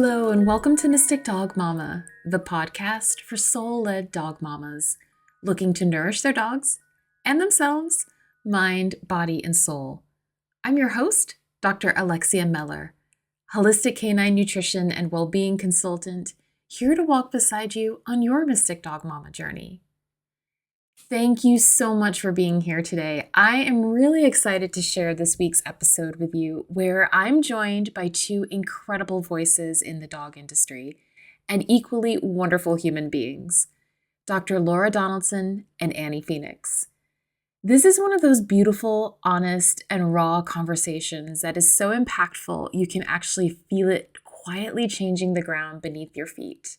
Hello, and welcome to Mystic Dog Mama, the podcast for soul-led dog mamas looking to nourish their dogs and themselves, mind, body, and soul. I'm your host, Dr. Alexia Meller, holistic canine nutrition and well-being consultant, here to walk beside you on your Mystic Dog Mama journey. Thank you so much for being here today. I am really excited to share this week's episode with you, where I'm joined by two incredible voices in the dog industry and equally wonderful human beings, Dr. Laura Donaldson and Annie Phenix. This is one of those beautiful, honest, and raw conversations that is so impactful you can actually feel it quietly changing the ground beneath your feet.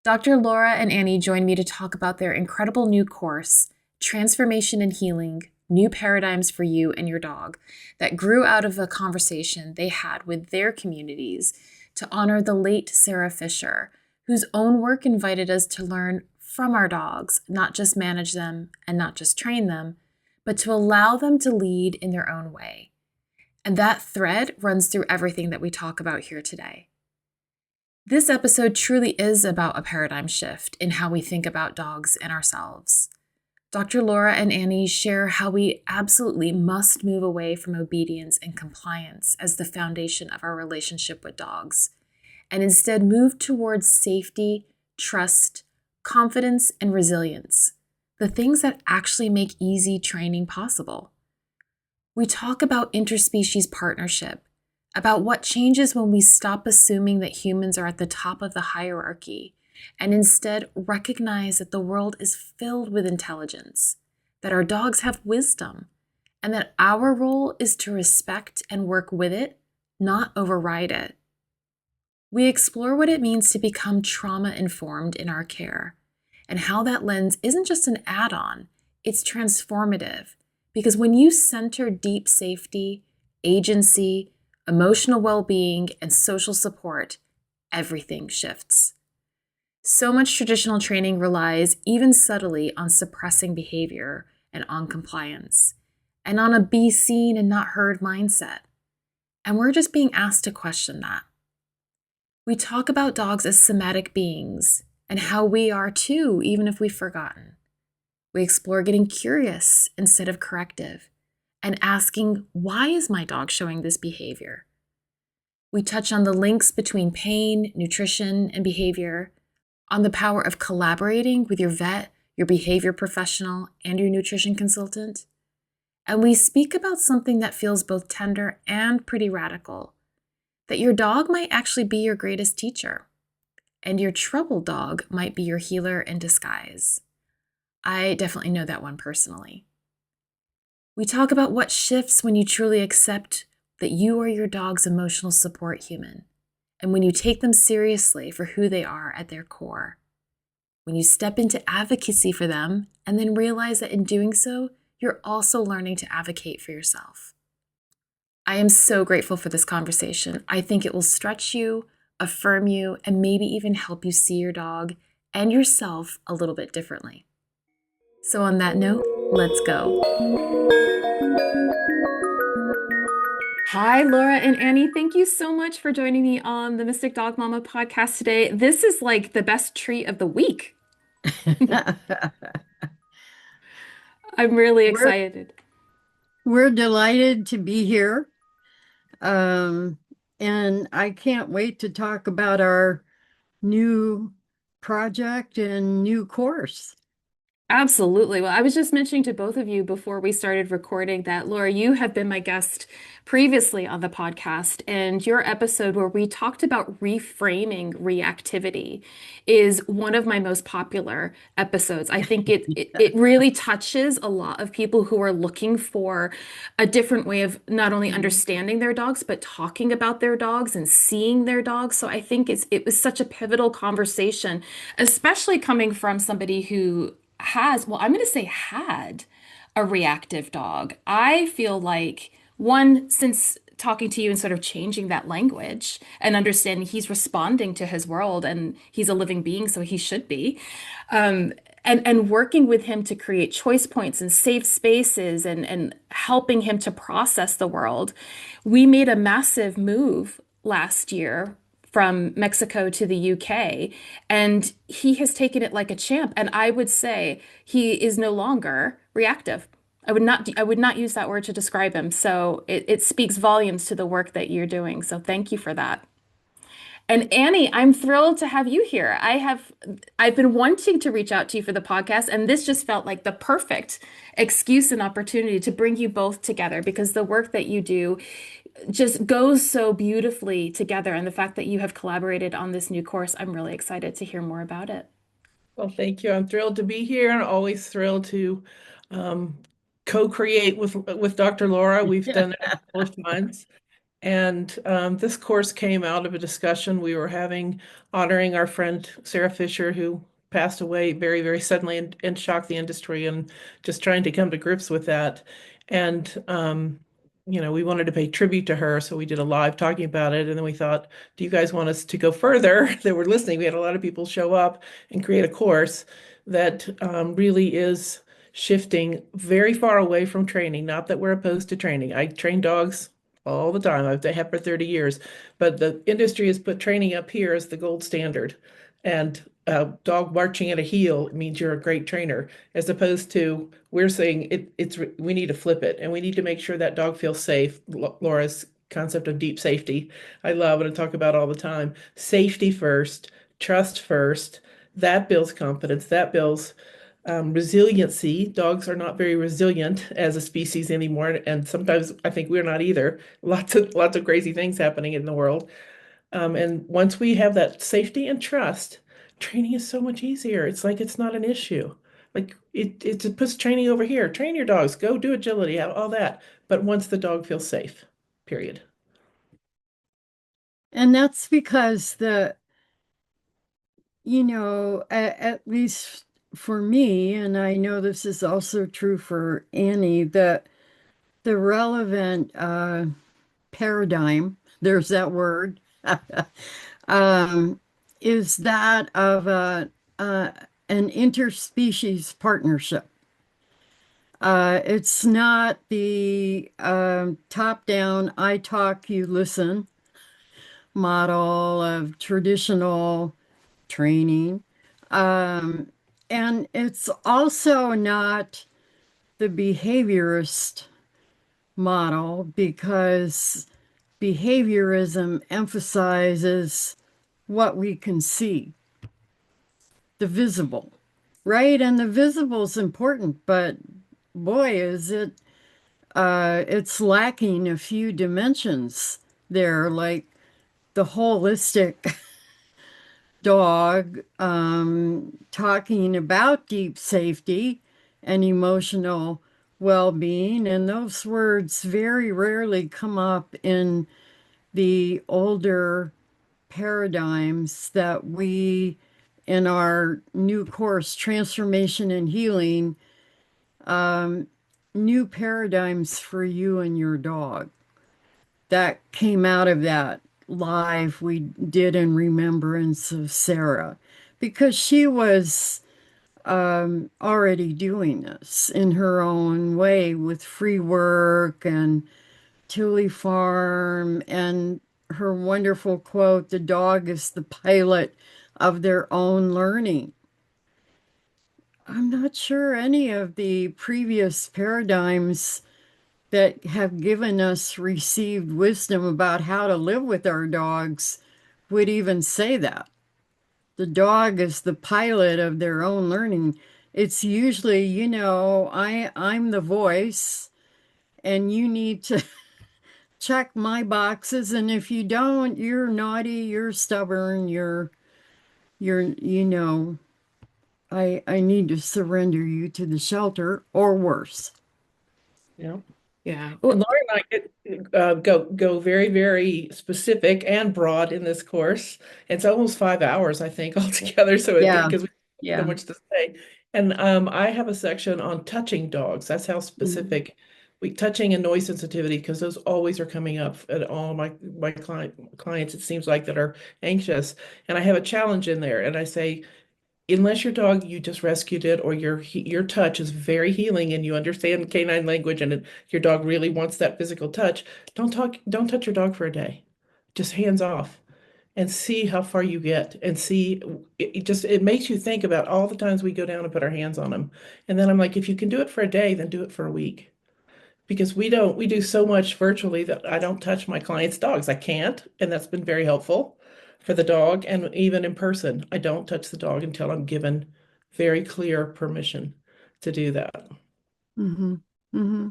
Dr. Laura and Annie joined me to talk about their incredible new course, Transformation and Healing, New Paradigms for You and Your Dog, that grew out of a conversation they had with their communities to honor the late Sarah Fisher, whose own work invited us to learn from our dogs, not just manage them and not just train them, but to allow them to lead in their own way. And that thread runs through everything that we talk about here today. This episode truly is about a paradigm shift in how we think about dogs and ourselves. Dr. Laura and Annie share how we absolutely must move away from obedience and compliance as the foundation of our relationship with dogs, and instead move towards safety, trust, confidence, and resilience, the things that actually make easy training possible. We talk about interspecies partnership, about what changes when we stop assuming that humans are at the top of the hierarchy and instead recognize that the world is filled with intelligence, that our dogs have wisdom, and that our role is to respect and work with it, not override it. We explore what it means to become trauma-informed in our care and how that lens isn't just an add-on, it's transformative, because when you center deep safety, agency, emotional well-being, and social support, everything shifts. So much traditional training relies, even subtly, on suppressing behavior and on compliance, and on a be seen and not heard mindset. And we're just being asked to question that. We talk about dogs as somatic beings, and how we are too, even if we've forgotten. We explore getting curious instead of corrective, and asking, why is my dog showing this behavior? We touch on the links between pain, nutrition, and behavior, on the power of collaborating with your vet, your behavior professional, and your nutrition consultant. And we speak about something that feels both tender and pretty radical, that your dog might actually be your greatest teacher, and your troubled dog might be your healer in disguise. I definitely know that one personally. We talk about what shifts when you truly accept that you are your dog's emotional support human, and when you take them seriously for who they are at their core. When you step into advocacy for them and then realize that in doing so, you're also learning to advocate for yourself. I am so grateful for this conversation. I think it will stretch you, affirm you, and maybe even help you see your dog and yourself a little bit differently. So on that note, let's go. Hi, Laura and Annie. Thank you so much for joining me on the Mystic Dog Mama podcast today. This is like the best treat of the week. I'm really excited. We're delighted to be here. And I can't wait to talk about our new project and new course. Absolutely. Well, I was just mentioning to both of you before we started recording that, Laura, you have been my guest previously on the podcast, and your episode where we talked about reframing reactivity is one of my most popular episodes. I think it really touches a lot of people who are looking for a different way of not only understanding their dogs, but talking about their dogs and seeing their dogs. So I think it was such a pivotal conversation, especially coming from somebody who I'm going to say had a reactive dog. I feel like one, since talking to you and sort of changing that language and understanding he's responding to his world and he's a living being, so he should be. And working with him to create choice points and safe spaces and helping him to process the world. We made a massive move last year from Mexico to the UK, and he has taken it like a champ. And I would say he is no longer reactive. I would not use that word to describe him. So it speaks volumes to the work that you're doing. So thank you for that. And Annie, I'm thrilled to have you here. I've been wanting to reach out to you for the podcast, and this just felt like the perfect excuse and opportunity to bring you both together because the work that you do just goes so beautifully together. And the fact that you have collaborated on this new course, I'm really excited to hear more about it. Well, thank you. I'm thrilled to be here and always thrilled to um, co-create with Dr. Laura. We've done it a couple of times. And this course came out of a discussion we were having honoring our friend Sarah Fisher, who passed away very, very suddenly and shocked the industry, and just trying to come to grips with that. And, we wanted to pay tribute to her. So we did a live talking about it. And then we thought, do you guys want us to go further? That were listening. We had a lot of people show up and create a course that really is shifting very far away from training. Not that we're opposed to training. I train dogs all the time. I have for 30 years, but the industry has put training up here as the gold standard. And dog marching at a heel means you're a great trainer, as opposed to we're saying we need to flip it and we need to make sure that dog feels safe. Laura's concept of deep safety, I love and I talk about all the time. Safety first, trust first. That builds confidence. That builds resiliency. Dogs are not very resilient as a species anymore, and sometimes I think we're not either. Lots of crazy things happening in the world. And once we have that safety and trust, training is so much easier. It's like it's not an issue. Like it puts training over here. Train your dogs, go do agility, all that. But once the dog feels safe, period. And that's because at least for me, and I know this is also true for Annie, the relevant paradigm, there's that word, um, is that of an interspecies partnership. It's not the top-down, I talk, you listen model of traditional training. Um, and it's also not the behaviorist model because behaviorism emphasizes what we can see, the visible, right? And the visible is important, but boy, is it's lacking a few dimensions there, like the holistic dog talking about deep safety and emotional well-being. And those words very rarely come up in the older paradigms that we, in our new course, Transformation and Healing, new paradigms for you and your dog. That came out of that live we did in remembrance of Sarah, because she was already doing this in her own way with free work and Tilly Farm and her wonderful quote, the dog is the pilot of their own learning. I'm not sure any of the previous paradigms that have given us received wisdom about how to live with our dogs would even say that. The dog is the pilot of their own learning. It's usually, I'm the voice and you need to check my boxes. And if you don't, you're naughty, you're stubborn, I need to surrender you to the shelter or worse. Yeah. Yeah. And Laura and I go very, very specific and broad in this course. It's almost 5 hours, I think, altogether. So Yeah. because we have so Yeah. much to say. And I have a section on touching dogs. That's how specific we touching and noise sensitivity, because those always are coming up at all my clients, it seems like, that are anxious. And I have a challenge in there. And I say, unless your dog, you just rescued it, or your touch is very healing and you understand canine language, and your dog really wants that physical touch, don't touch your dog for a day. Just hands off. and see how far you get and see it makes you think about all the times we go down and put our hands on them. And then I'm like, if you can do it for a day, then do it for a week. Because we do so much virtually that I don't touch my clients' dogs. I can't, and that's been very helpful for the dog. And even in person, I don't touch the dog until I'm given very clear permission to do that. Mm-hmm. Mm-hmm.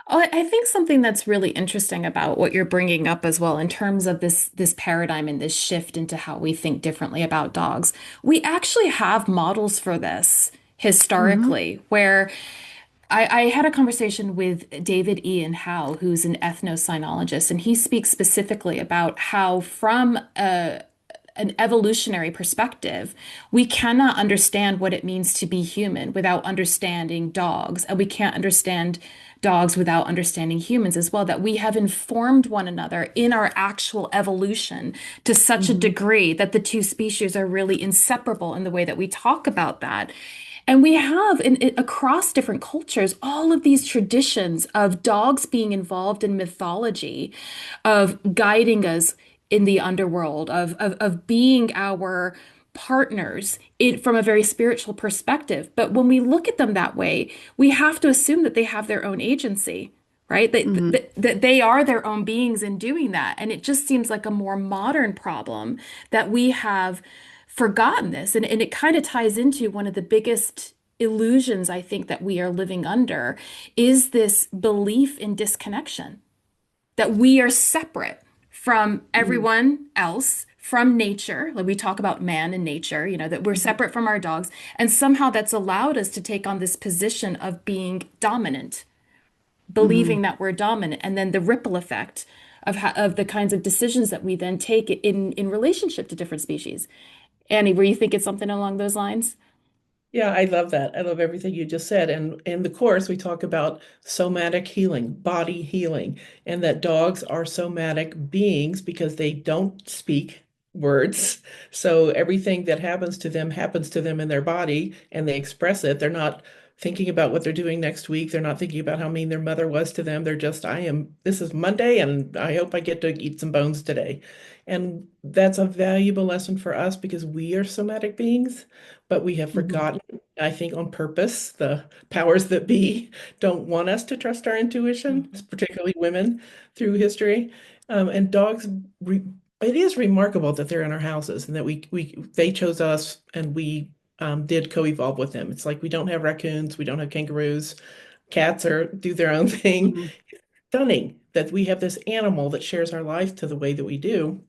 Oh, I think something that's really interesting about what you're bringing up as well in terms of this paradigm and this shift into how we think differently about dogs. We actually have models for this Mm-hmm. historically, where I had a conversation with David Ian Howe, who's an ethnosinologist, and he speaks specifically about how, from an evolutionary perspective, we cannot understand what it means to be human without understanding dogs, and we can't understand dogs without understanding humans as well, that we have informed one another in our actual evolution to such a Mm-hmm. degree that the two species are really inseparable in the way that we talk about that. And we have across different cultures all of these traditions of dogs being involved in mythology, of guiding us in the underworld, of being our partners from a very spiritual perspective. But when we look at them that way, we have to assume that they have their own agency, right? Mm-hmm. That they are their own beings in doing that. And it just seems like a more modern problem that we have forgotten this. And it kind of ties into one of the biggest illusions I think that we are living under is this belief in disconnection, that we are separate from Mm-hmm. everyone else, from nature. Like we talk about man and nature, that we're separate from our dogs. And somehow that's allowed us to take on this position of being dominant, Mm-hmm. believing that we're dominant, and then the ripple effect of the kinds of decisions that we then take in relationship to different species. Annie, were you thinking something along those lines? Yeah, I love that. I love everything you just said. And in the course, we talk about somatic healing, body healing, and that dogs are somatic beings because they don't speak words. So everything that happens to them in their body and they express it. They're not thinking about what they're doing next week. They're not thinking about how mean their mother was to them. They're just, this is Monday and I hope I get to eat some bones today. And that's a valuable lesson for us because we are somatic beings, but we have Mm-hmm. forgotten, I think on purpose, the powers that be don't want us to trust our intuition, Mm-hmm. particularly women through history. And dogs, it is remarkable that they're in our houses and that they chose us and we did co-evolve with them. It's like we don't have raccoons, we don't have kangaroos, cats are do their own thing. Mm-hmm. Stunning that we have this animal that shares our life to the way that we do,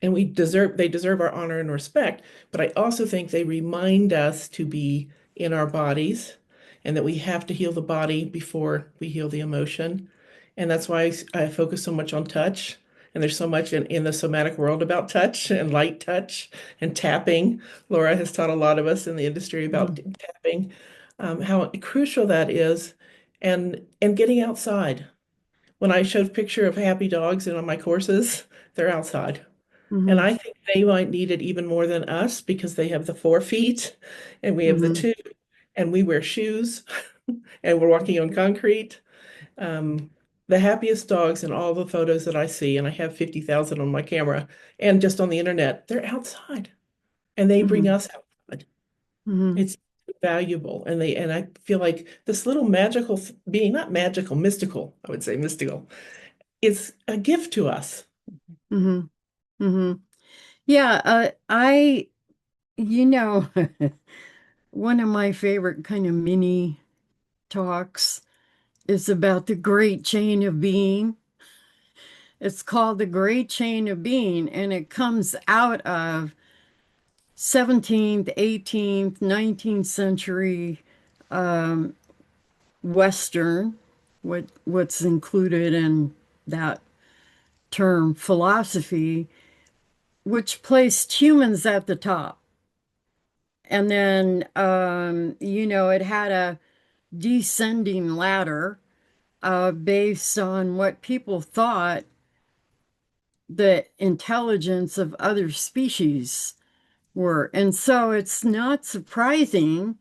and they deserve our honor and respect. But I also think they remind us to be in our bodies and that we have to heal the body before we heal the emotion. And that's why I focus so much on touch. And there's so much in the somatic world about touch and light touch and tapping. Laura has taught a lot of us in the industry about tapping, how crucial that is, and getting outside. When I showed picture of happy dogs in on my courses, they're outside. And Mm-hmm. I think they might need it even more than us because they have the 4 feet and we have the Mm-hmm. 2, and we wear shoes and we're walking on concrete. Um, the happiest dogs in all the photos that I see, and I have 50,000 on my camera and just on the internet, they're outside and they bring Mm-hmm. us outside. Mm-hmm. It's valuable. And I feel like this little magical being, not magical, mystical, I would say mystical, is a gift to us. Mm-hmm. Mm-hmm. Yeah, I, you know, one of my favorite kind of mini talks is about the great chain of being. It's called the Great Chain of Being, and it comes out of 17th, 18th, 19th century Western, what's included in that term philosophy, which placed humans at the top. And then, it had a descending ladder based on what people thought the intelligence of other species were. And so it's not surprising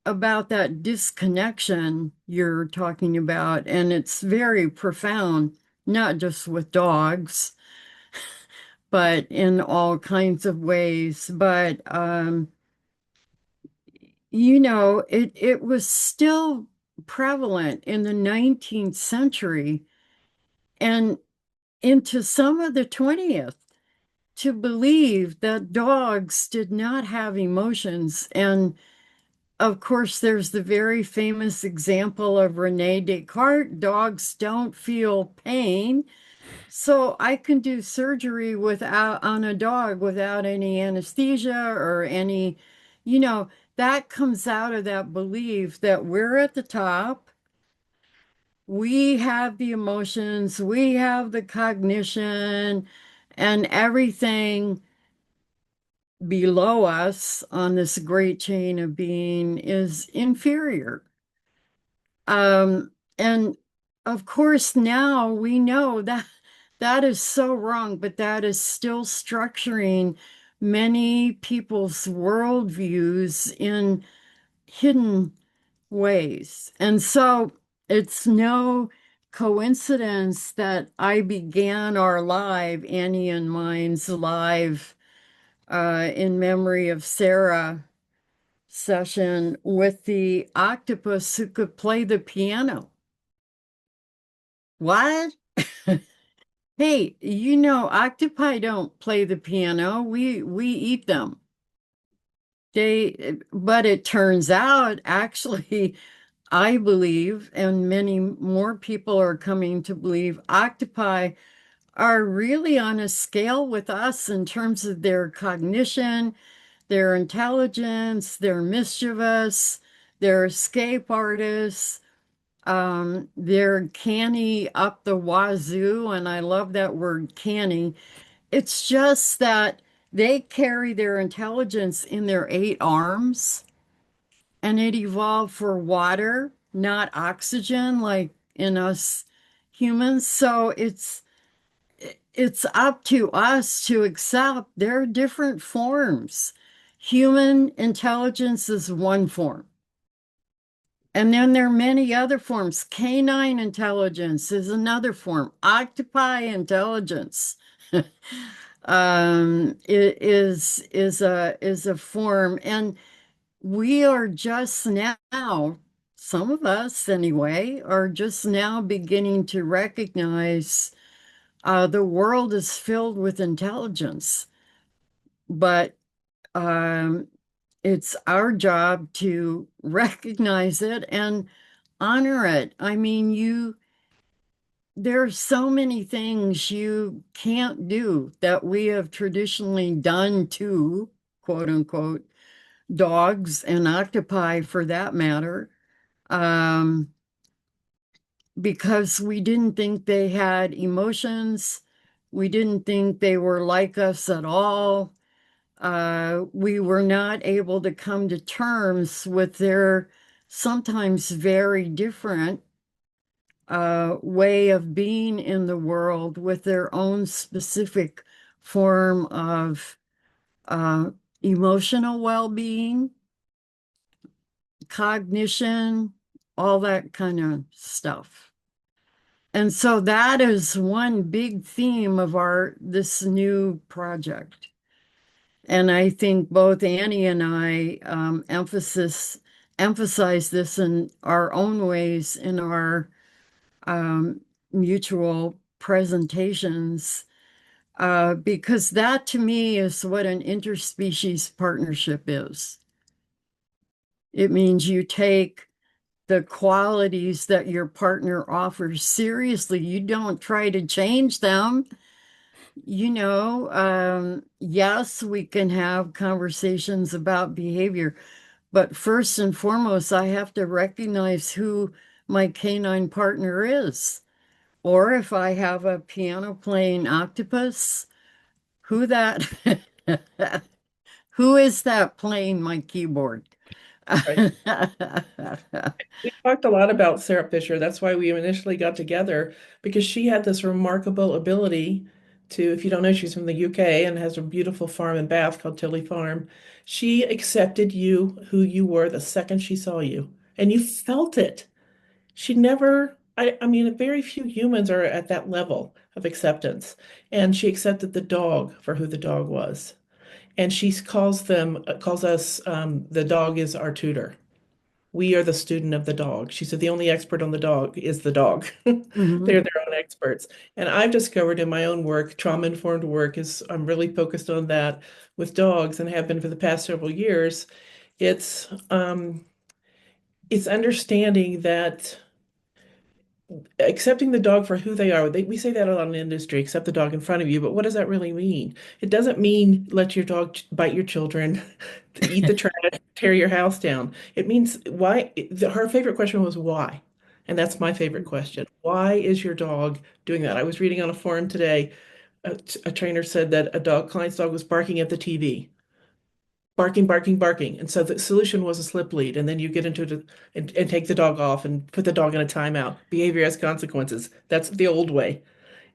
about that disconnection you're talking about. And it's very profound, not just with dogs, but in all kinds of ways. But it was still prevalent in the 19th century and into some of the 20th to believe that dogs did not have emotions. And of course, there's the very famous example of Rene Descartes: dogs don't feel pain. So I can do surgery without on a dog without any anesthesia or any, you know, that comes out of that belief that we're at the top. We have the emotions, we have the cognition, and everything below us on this great chain of being is inferior. And of course, now we know that that is so wrong, but that is still structuring many people's worldviews in hidden ways. And so it's no coincidence that I began our live, Annie and mine's live, in memory of Sarah session with the octopus who could play the piano. What? Hey, octopi don't play the piano. We eat them. But it turns out, actually, I believe, and many more people are coming to believe, octopi are really on a scale with us in terms of their cognition, their intelligence, they're mischievous, they're escape artists. They're canny up the wazoo, and I love that word canny. It's just that they carry their intelligence in their 8 arms, and it evolved for water, not oxygen like in us humans. So it's up to us to accept there are different forms. Human intelligence is one form. And then there are many other forms. Canine intelligence is another form. Octopi intelligence is a form. And we are just now, some of us anyway, are just now beginning to recognize the world is filled with intelligence. But it's our job to recognize it and honor it. I mean, there's so many things you can't do that we have traditionally done to, quote unquote, dogs and octopi for that matter, because we didn't think they had emotions. We didn't think they were like us at all. We were not able to come to terms with their sometimes very different way of being in the world with their own specific form of uh, emotional well-being, cognition, all that kind of stuff. And so that is one big theme of this new project. And I think both Annie and I emphasize this in our own ways in our mutual presentations, because that to me is what an interspecies partnership is. It means you take the qualities that your partner offers seriously. You don't try to change them. Yes, we can have conversations about behavior, but first and foremost, I have to recognize who my canine partner is. Or if I have a piano playing octopus, who that who is that playing my keyboard? Right. We talked a lot about Sarah Fisher. That's why we initially got together, because she had this remarkable ability to, if you don't know, she's from the UK and has a beautiful farm in Bath called Tilly Farm. She accepted you who you were the second she saw you, and you felt it. She never I mean, very few humans are at that level of acceptance. And she accepted the dog for who the dog was. And she calls us, the dog is our tutor. We are the student of the dog. She said the only expert on the dog is the dog. Hmm. They're their own experts. And I've discovered in my own work, trauma-informed work is I'm really focused on that with dogs and have been for the past several years. It's it's understanding that accepting the dog for who they are. We say that a lot in the industry, accept the dog in front of you, but what does that really mean? It doesn't mean let your dog bite your children, eat the trash, tear your house down. It means why. Her favorite question was why. And that's my favorite question. Why is your dog doing that? I was reading on a forum today, a trainer said that client's dog was barking at the TV, barking, barking, barking. And so the solution was a slip lead. And then you get into it and take the dog off and put the dog in a timeout. Behavior has consequences. That's the old way.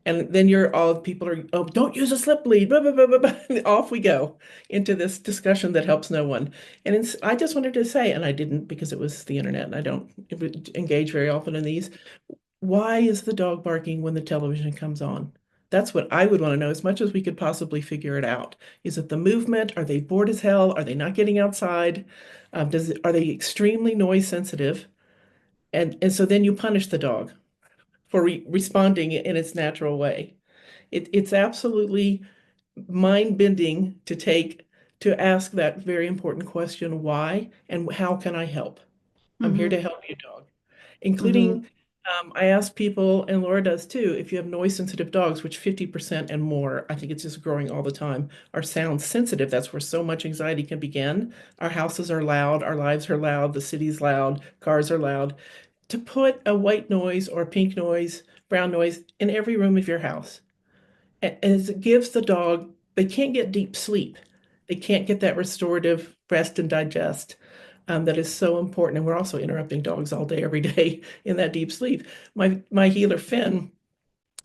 And then all people are, oh, don't use a slip lead. Blah, blah, blah, blah, blah. Off we go into this discussion that helps no one. And I just wanted to say, and I didn't because it was the internet and I don't engage very often in these. Why is the dog barking when the television comes on? That's what I would want to know as much as we could possibly figure it out. Is it the movement? Are they bored as hell? Are they not getting outside? Are they extremely noise sensitive? And so then you punish the dog for responding in its natural way. It's absolutely mind-bending to ask that very important question, why and how can I help? I'm here Hmm. to help you, dog. Hmm. Including, I ask people, and Laura does too, if you have noise sensitive dogs, which 50% and more, I think it's just growing all the time, are sound sensitive. That's where so much anxiety can begin. Our houses are loud, our lives are loud, the city's loud, cars are loud. To put a white noise or pink noise, brown noise in every room of your house. And it gives the dog, they can't get deep sleep. They can't get that restorative rest and digest that is so important. And we're also interrupting dogs all day, every day in that deep sleep. My healer, Finn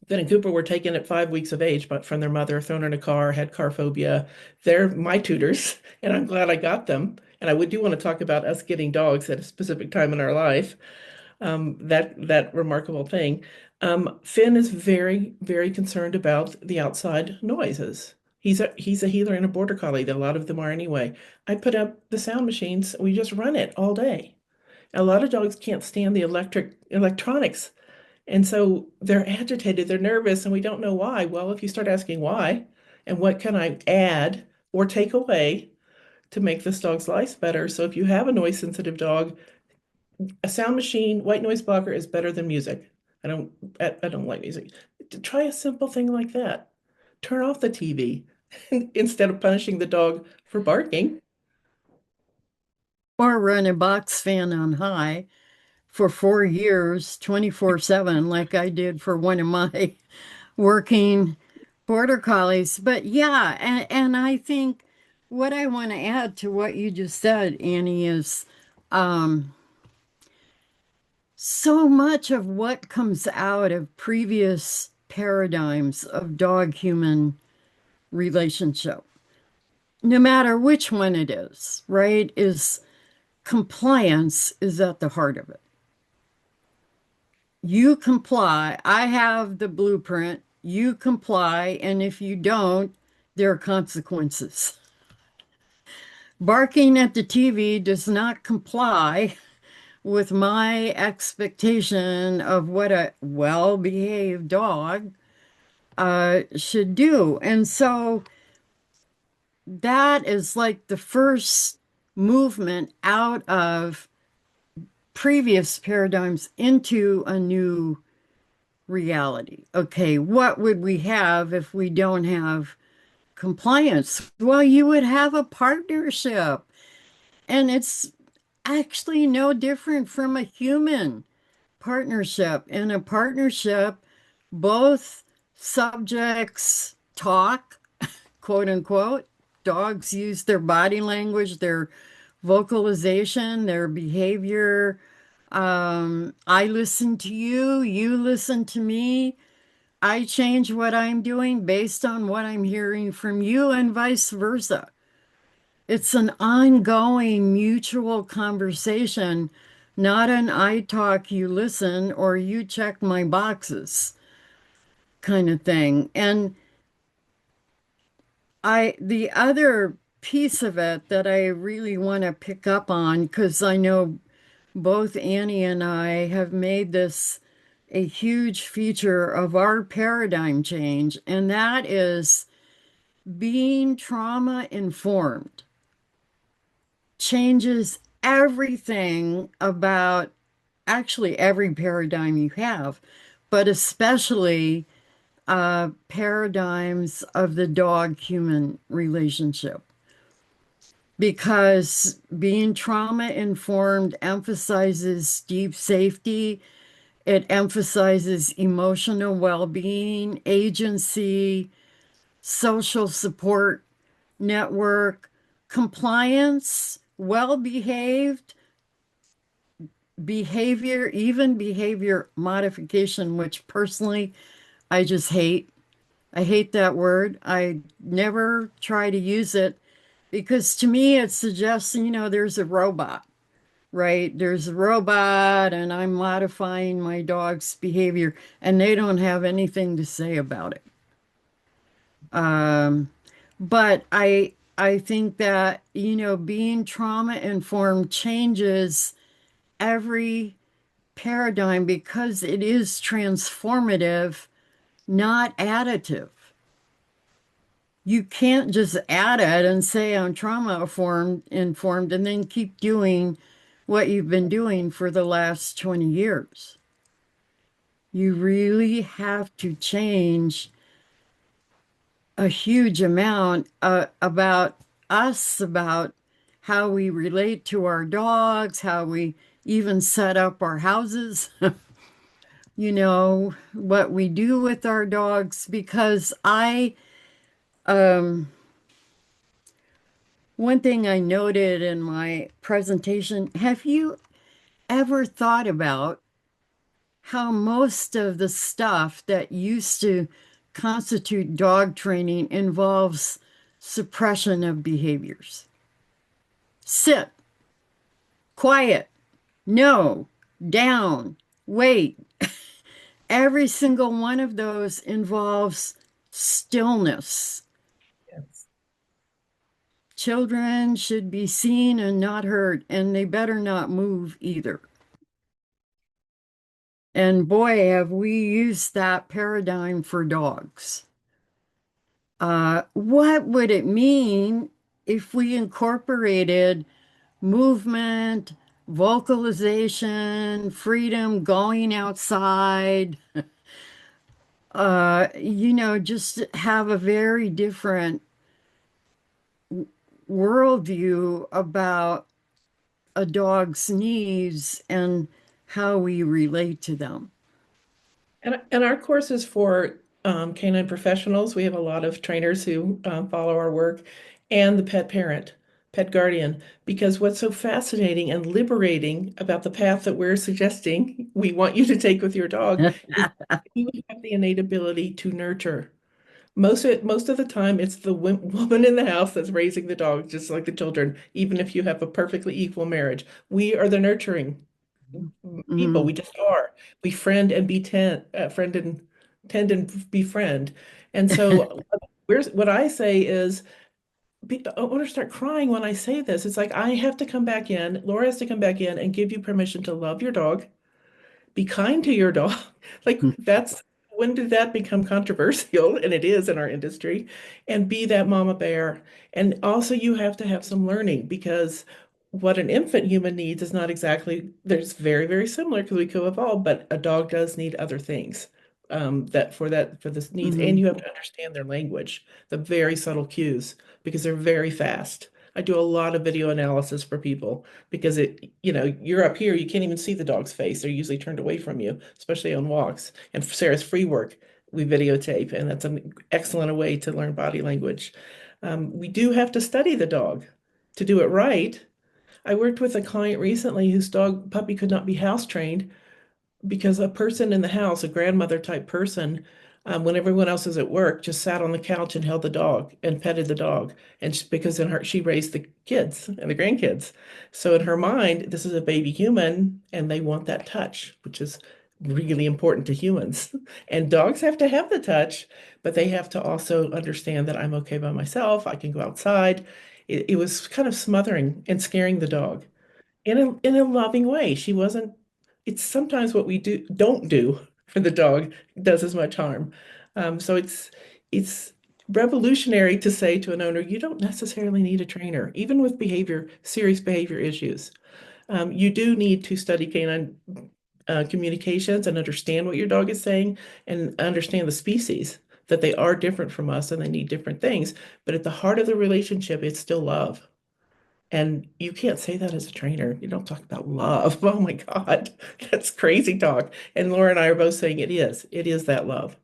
and Cooper were taken at 5 weeks of age, but from their mother, thrown in a car, had car phobia. They're my tutors, and I'm glad I got them. And I would do want to talk about us getting dogs at a specific time in our life, that remarkable thing. Finn is very, very concerned about the outside noises. He's a healer and a border collie, that a lot of them are anyway. I put up the sound machines, we just run it all day. A lot of dogs can't stand the electronics. And so they're agitated, they're nervous, and we don't know why. Well, if you start asking why and what can I add or take away to make this dog's life better. So if you have a noise sensitive dog, a sound machine, white noise blocker is better than music. I don't I don't like music. Try a simple thing like that. Turn off the TV instead of punishing the dog for barking. Or run a box fan on high for 4 years, 24/7, like I did for one of my working border collies. But yeah, and I think what I want to add to what you just said, Annie, is um, so much of what comes out of previous paradigms of dog human relationship, no matter which one it is, right, is compliance is at the heart of it. You comply. I have the blueprint. You comply. And if you don't, there are consequences. Barking at the TV does not comply with my expectation of what a well behaved dog should do. And so that is like the first movement out of previous paradigms into a new reality. Okay, what would we have if we don't have compliance? Well, you would have a partnership. And it's actually no different from a human partnership. In a partnership, both subjects talk, quote unquote. Dogs use their body language, their vocalization, their behavior. I listen to you, you listen to me. I change what I'm doing based on what I'm hearing from you, and vice versa. It's an ongoing mutual conversation not an I talk, you listen, or you check my boxes kind of thing. And the other piece of it that I really want to pick up on, because I know both Annie and I have made this a huge feature of our paradigm change, and that is being trauma informed changes everything about actually every paradigm you have, but especially paradigms of the dog human relationship. Because being trauma informed emphasizes deep safety, it emphasizes emotional well being, agency, social support network, compliance, well behaved behavior, even behavior modification, which personally I just hate. I hate that word. I never try to use it because to me it suggests, there's a robot, right? There's a robot and I'm modifying my dog's behavior and they don't have anything to say about it. Um, but I think that, being trauma informed changes every paradigm because it is transformative, not additive. You can't just add it and say I'm informed and then keep doing what you've been doing for the last 20 years. You really have to change a huge amount about us, about how we relate to our dogs, how we even set up our houses, what we do with our dogs. Because um, one thing I noted in my presentation, have you ever thought about how most of the stuff that used to constitute dog training involves suppression of behaviors? Sit, quiet, no, down, wait. Every single one of those involves stillness. Yes. Children should be seen and not heard, and they better not move either. And boy, have we used that paradigm for dogs. What would it mean if we incorporated movement, vocalization, freedom, going outside, just have a very different worldview about a dog's needs and how we relate to them. And our course is for canine professionals. We have a lot of trainers who follow our work, and the pet parent, pet guardian, because what's so fascinating and liberating about the path that we're suggesting we want you to take with your dog is you have the innate ability to nurture. Most of the time, it's the woman in the house that's raising the dog, just like the children, even if you have a perfectly equal marriage. We are the nurturing people. We Mm, just are. We friend and tend and befriend. And so where's what I say is I want to start crying when I say this. It's like I have to come back in, Laura has to come back in and give you permission to love your dog, be kind to your dog. Like that's when did that become controversial? And it is in our industry. And be that mama bear. And also you have to have some learning because what an infant human needs is not exactly, there's very, very similar because we co-evolve, but a dog does need other things. For this needs. And mhm, you have to understand their language, the very subtle cues, because they're very fast. I do a lot of video analysis for people because you're up here, you can't even see the dog's face. They're usually turned away from you, especially on walks. And for Sarah's free work, we videotape, and that's an excellent way to learn body language. We do have to study the dog to do it right. I worked with a client recently whose dog puppy could not be house trained because a person in the house, a grandmother type person, when everyone else is at work, just sat on the couch and held the dog and petted the dog. And because she raised the kids and the grandkids. So in her mind, this is a baby human and they want that touch, which is really important to humans. And dogs have to have the touch, but they have to also understand that I'm okay by myself. I can go outside. It was kind of smothering and scaring the dog in a loving way. She wasn't, it's sometimes what we don't do for the dog does as much harm. So it's revolutionary to say to an owner, you don't necessarily need a trainer, even with serious behavior issues. You do need to study canine communications and understand what your dog is saying and understand the species, that they are different from us and they need different things. But at the heart of the relationship, it's still love. And you can't say that as a trainer. You don't talk about love. Oh my God, that's crazy talk. And Laura and I are both saying it is. It is that love.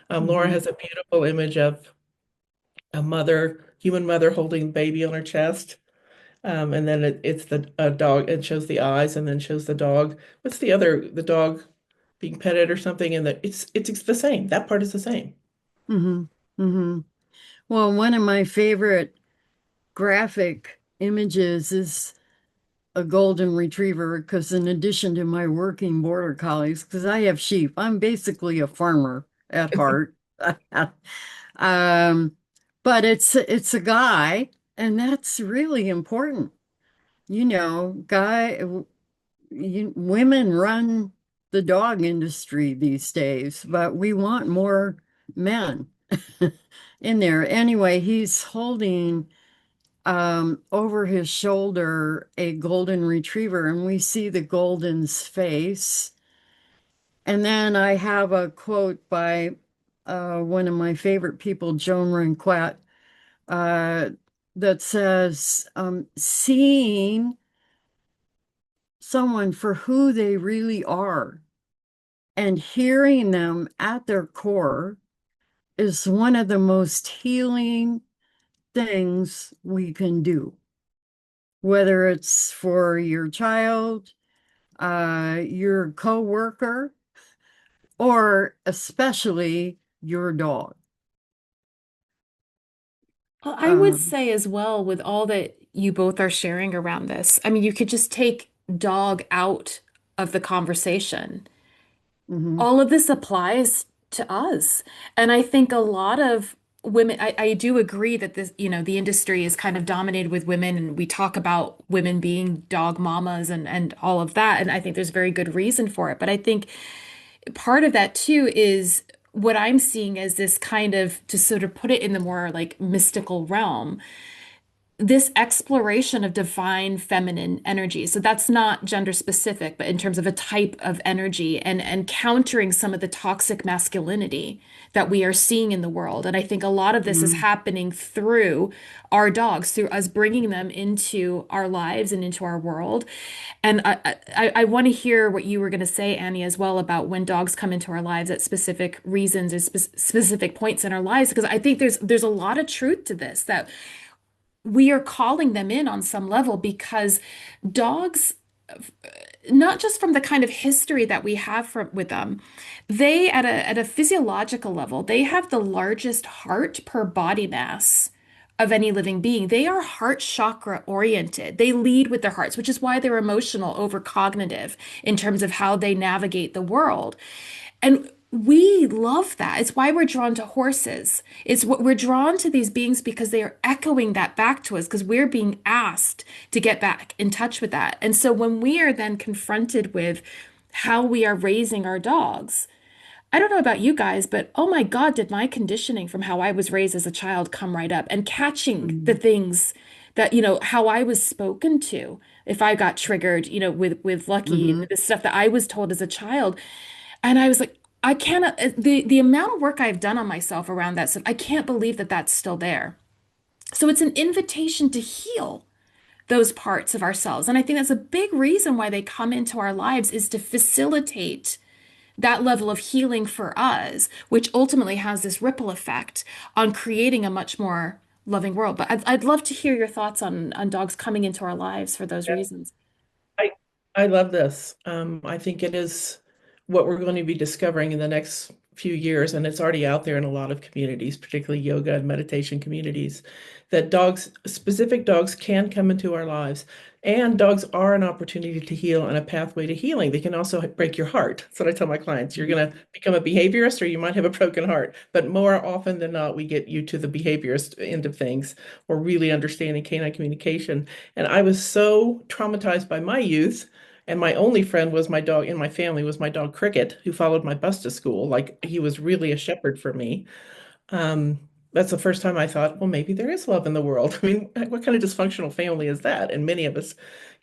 Laura Hmm. has a beautiful image of a mother, human mother holding baby on her chest. And then it's the a dog. It shows the eyes and then shows the dog. What's the dog being petted or something? And it's the same. That part is the same. Hmm. Hmm. Well, one of my favorite graphic images is a golden retriever because in addition to my working border collies, because I have sheep, I'm basically a farmer at heart. Um, but it's a guy, and that's really important. Women run the dog industry these days, but we want more men in there. Anyway, he's holding over his shoulder a golden retriever, and we see the golden's face. And then I have a quote by one of my favorite people, Joan Ranquet, uh, that says, seeing someone for who they really are and hearing them at their core is one of the most healing things we can do, whether it's for your child, your coworker, or especially your dog. Well, I would Um, say as well, with all that you both are sharing around this, I mean, you could just take dog out of the conversation. mhm, All of this applies to us. And I think a lot of women, I do agree that this, the industry is kind of dominated with women, and we talk about women being dog mamas and all of that. And I think there's very good reason for it. But I think part of that too is what I'm seeing as this kind of, to sort of put it in the more like mystical realm, this exploration of divine feminine energy. So that's not gender specific, but in terms of a type of energy, and countering some of the toxic masculinity that we are seeing in the world. And I think a lot of this is mhm, happening through our dogs, through us bringing them into our lives and into our world. And I want to hear what you were going to say, Annie, as well, about when dogs come into our lives at specific reasons and specific points in our lives, because I think there's a lot of truth to this, that we are calling them in on some level, because dogs, not just from the kind of history that we have with them, they at a physiological level, they have the largest heart per body mass of any living being. They are heart chakra oriented. They lead with their hearts, which is why they're emotional over cognitive in terms of how they navigate the world. And we love that. It's why we're drawn to horses. It's what we're drawn to these beings, because they are echoing that back to us, because we're being asked to get back in touch with that. And so when we are then confronted with how we are raising our dogs, I don't know about you guys, but oh my God, did my conditioning from how I was raised as a child come right up, and catching the mhm, things that, how I was spoken to. If I got triggered, with Lucky and mhm, the stuff that I was told as a child, and I was like, I cannot, the amount of work I've done on myself around that stuff, I can't believe that that's still there. So it's an invitation to heal those parts of ourselves. And I think that's a big reason why they come into our lives, is to facilitate that level of healing for us, which ultimately has this ripple effect on creating a much more loving world. But I'd love to hear your thoughts on dogs coming into our lives for those Yeah, reasons. I love this. I think it is what we're going to be discovering in the next few years, and it's already out there in a lot of communities, particularly yoga and meditation communities, that dogs, specific dogs, can come into our lives. And dogs are an opportunity to heal and a pathway to healing. They can also break your heart. That's what I tell my clients. You're going to become a behaviorist or you might have a broken heart. But more often than not, we get you to the behaviorist end of things or really understanding canine communication. And I was so traumatized by my youth. And my only friend was my dog in my family was my dog Cricket, who followed my bus to school. Like he was really a shepherd for me. Um, that's the first time I thought, well, maybe there is love in the world. I mean, what kind of dysfunctional family is that? And many of us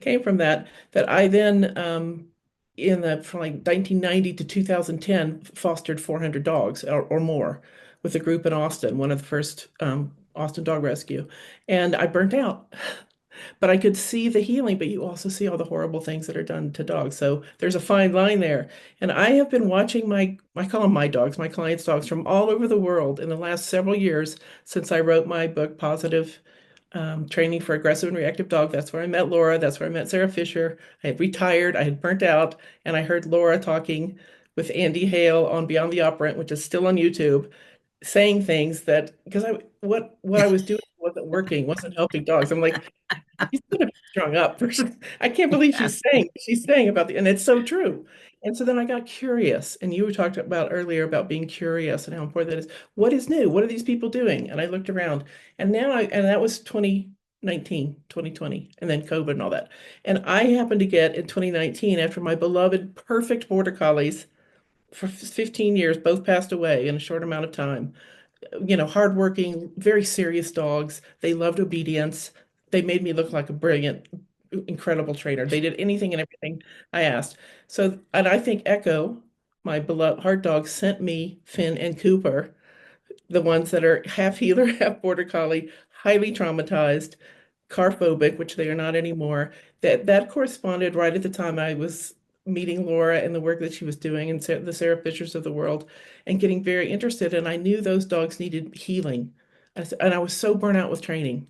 came from that. That I then, from like 1990 to 2010, fostered 400 dogs or more with a group in Austin, one of the first Austin Dog Rescue. And I burnt out. But I could see the healing, but you also see all the horrible things that are done to dogs. So there's a fine line there. And I have been watching I call them my dogs, my clients' dogs from all over the world in the last several years since I wrote my book, Positive Training for Aggressive and Reactive Dog. That's where I met Laura. That's where I met Sarah Fisher. I had retired, I had burnt out, and I heard Laura talking with Andy Hale on Beyond the Operant, which is still on YouTube, saying things that because what I was doing wasn't working, wasn't helping dogs. I'm like, she's gonna be strung up. I can't believe she's saying about and it's so true. And so then I got curious, and you were talking about earlier about being curious and how important that is. What is new? What are these people doing? And I looked around, and and that was 2019, 2020, and then COVID and all that. And I happened to get in 2019 after my beloved perfect border collies for 15 years, both passed away in a short amount of time, hardworking, very serious dogs. They loved obedience. They made me look like a brilliant, incredible trainer. They did anything and everything I asked. So, and I think Echo, my beloved heart dog, sent me Finn and Cooper, the ones that are half healer, half border collie, highly traumatized, car phobic, which they are not anymore. That corresponded right at the time I was meeting Laura and the work that she was doing and the Sarah Fishers of the world and getting very interested. And I knew those dogs needed healing. And I was so burnt out with training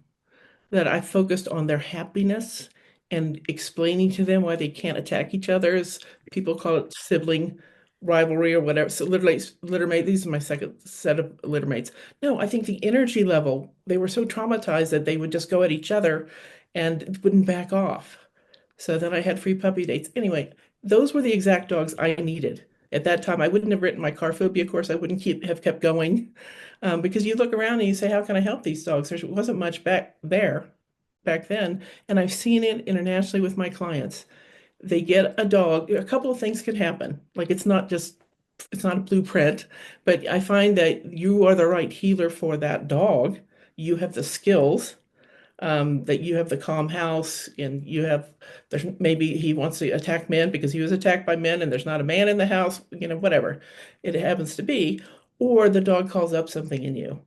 that I focused on their happiness and explaining to them why they can't attack each other, as people call it sibling rivalry or whatever. So literally, littermate, these are my second set of littermates. No, I think the energy level, they were so traumatized that they would just go at each other and wouldn't back off. So then I had free puppy dates. Anyway, those were the exact dogs I needed. At that time, I wouldn't have written my car phobia course. I wouldn't have kept going because you look around and you say, how can I help these dogs? There wasn't much back then. And I've seen it internationally with my clients. They get a dog, a couple of things can happen. Like it's not a blueprint, but I find that you are the right healer for that dog. You have the skills, that you have the calm house and there's maybe he wants to attack men because he was attacked by men and there's not a man in the house, whatever it happens to be, or the dog calls up something in you.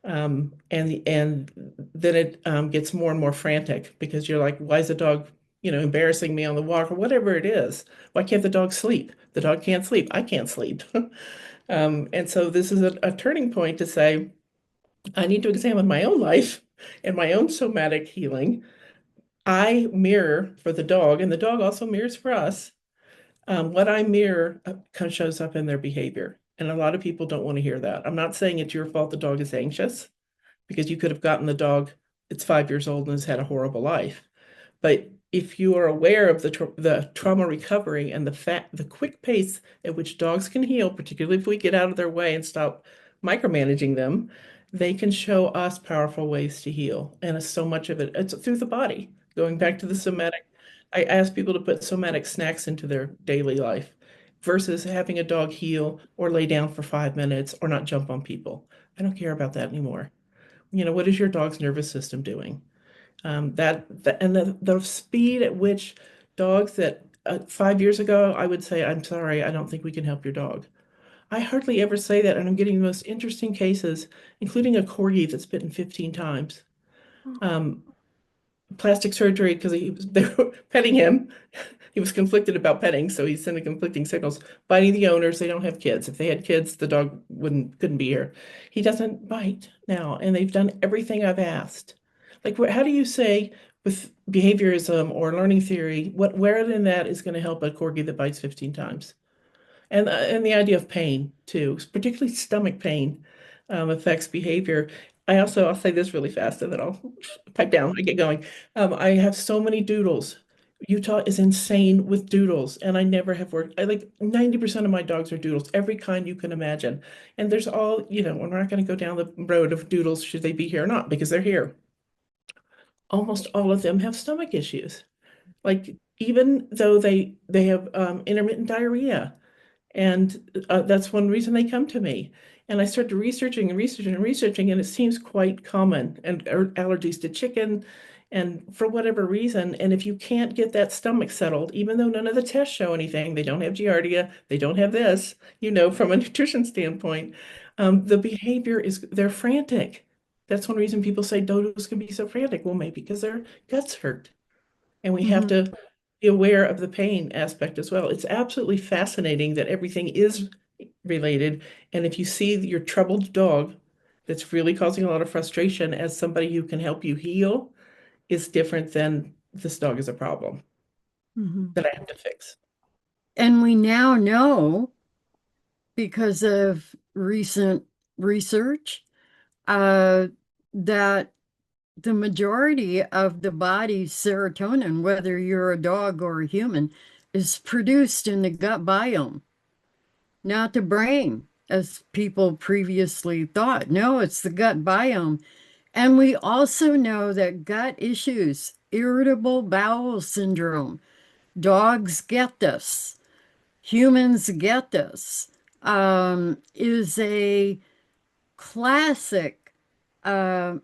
And then it gets more and more frantic because you're like, why is the dog, embarrassing me on the walk or whatever it is? Why can't the dog sleep? The dog can't sleep. I can't sleep. And so this is a turning point to say, I need to examine my own life and my own somatic healing. I mirror for the dog, and the dog also mirrors for us. What I mirror kind of shows up in their behavior. And a lot of people don't want to hear that. I'm not saying it's your fault the dog is anxious because you could have gotten the dog, it's 5 years old and has had a horrible life. But if you are aware of the trauma recovery and the quick pace at which dogs can heal, particularly if we get out of their way and stop micromanaging them, they can show us powerful ways to heal. And so much of it's through the body. Going back to the somatic, I ask people to put somatic snacks into their daily life versus having a dog heal or lay down for 5 minutes or not jump on people. I don't care about that anymore. What is your dog's nervous system doing? And the speed at which dogs that 5 years ago, I would say, I'm sorry, I don't think we can help your dog. I hardly ever say that, and I'm getting the most interesting cases, including a corgi that's bitten 15 times. Um, Plastic surgery because they were petting him. He was conflicted about petting, so he's sending conflicting signals. Biting the owners, they don't have kids. If they had kids, the dog couldn't be here. He doesn't bite now, and they've done everything I've asked. Like, how do you say with behaviorism or learning theory, where in that is going to help a corgi that bites 15 times? And the idea of pain too, particularly stomach pain, affects behavior. I'll say this really fast and then I'll pipe down. I get going. I have so many doodles. Utah is insane with doodles, and I never have worked. I like 90% of my dogs are doodles, every kind you can imagine. And there's all, we're not going to go down the road of doodles, should they be here or not, because they're here. Almost all of them have stomach issues. Like even though they have intermittent diarrhea, and that's one reason they come to me. And I started researching and researching and researching, and it seems quite common. And allergies to chicken, and for whatever reason. And if you can't get that stomach settled, even though none of the tests show anything, they don't have giardia, they don't have this, from a nutrition standpoint, the behavior is they're frantic. That's one reason people say dodos can be so frantic. Well, maybe because their guts hurt. And we have Mhm. to be aware of the pain aspect as well. It's absolutely fascinating that everything is related. And if you see your troubled dog that's really causing a lot of frustration as somebody who can help you heal, is different than this dog is a problem Mhm. that I have to fix. And we now know, because of recent research, uh, that the majority of the body's serotonin, whether you're a dog or a human, is produced in the gut biome, not the brain, as people previously thought. No, it's the gut biome. And we also know that gut issues, irritable bowel syndrome, dogs get this, humans get this, is a classic uh,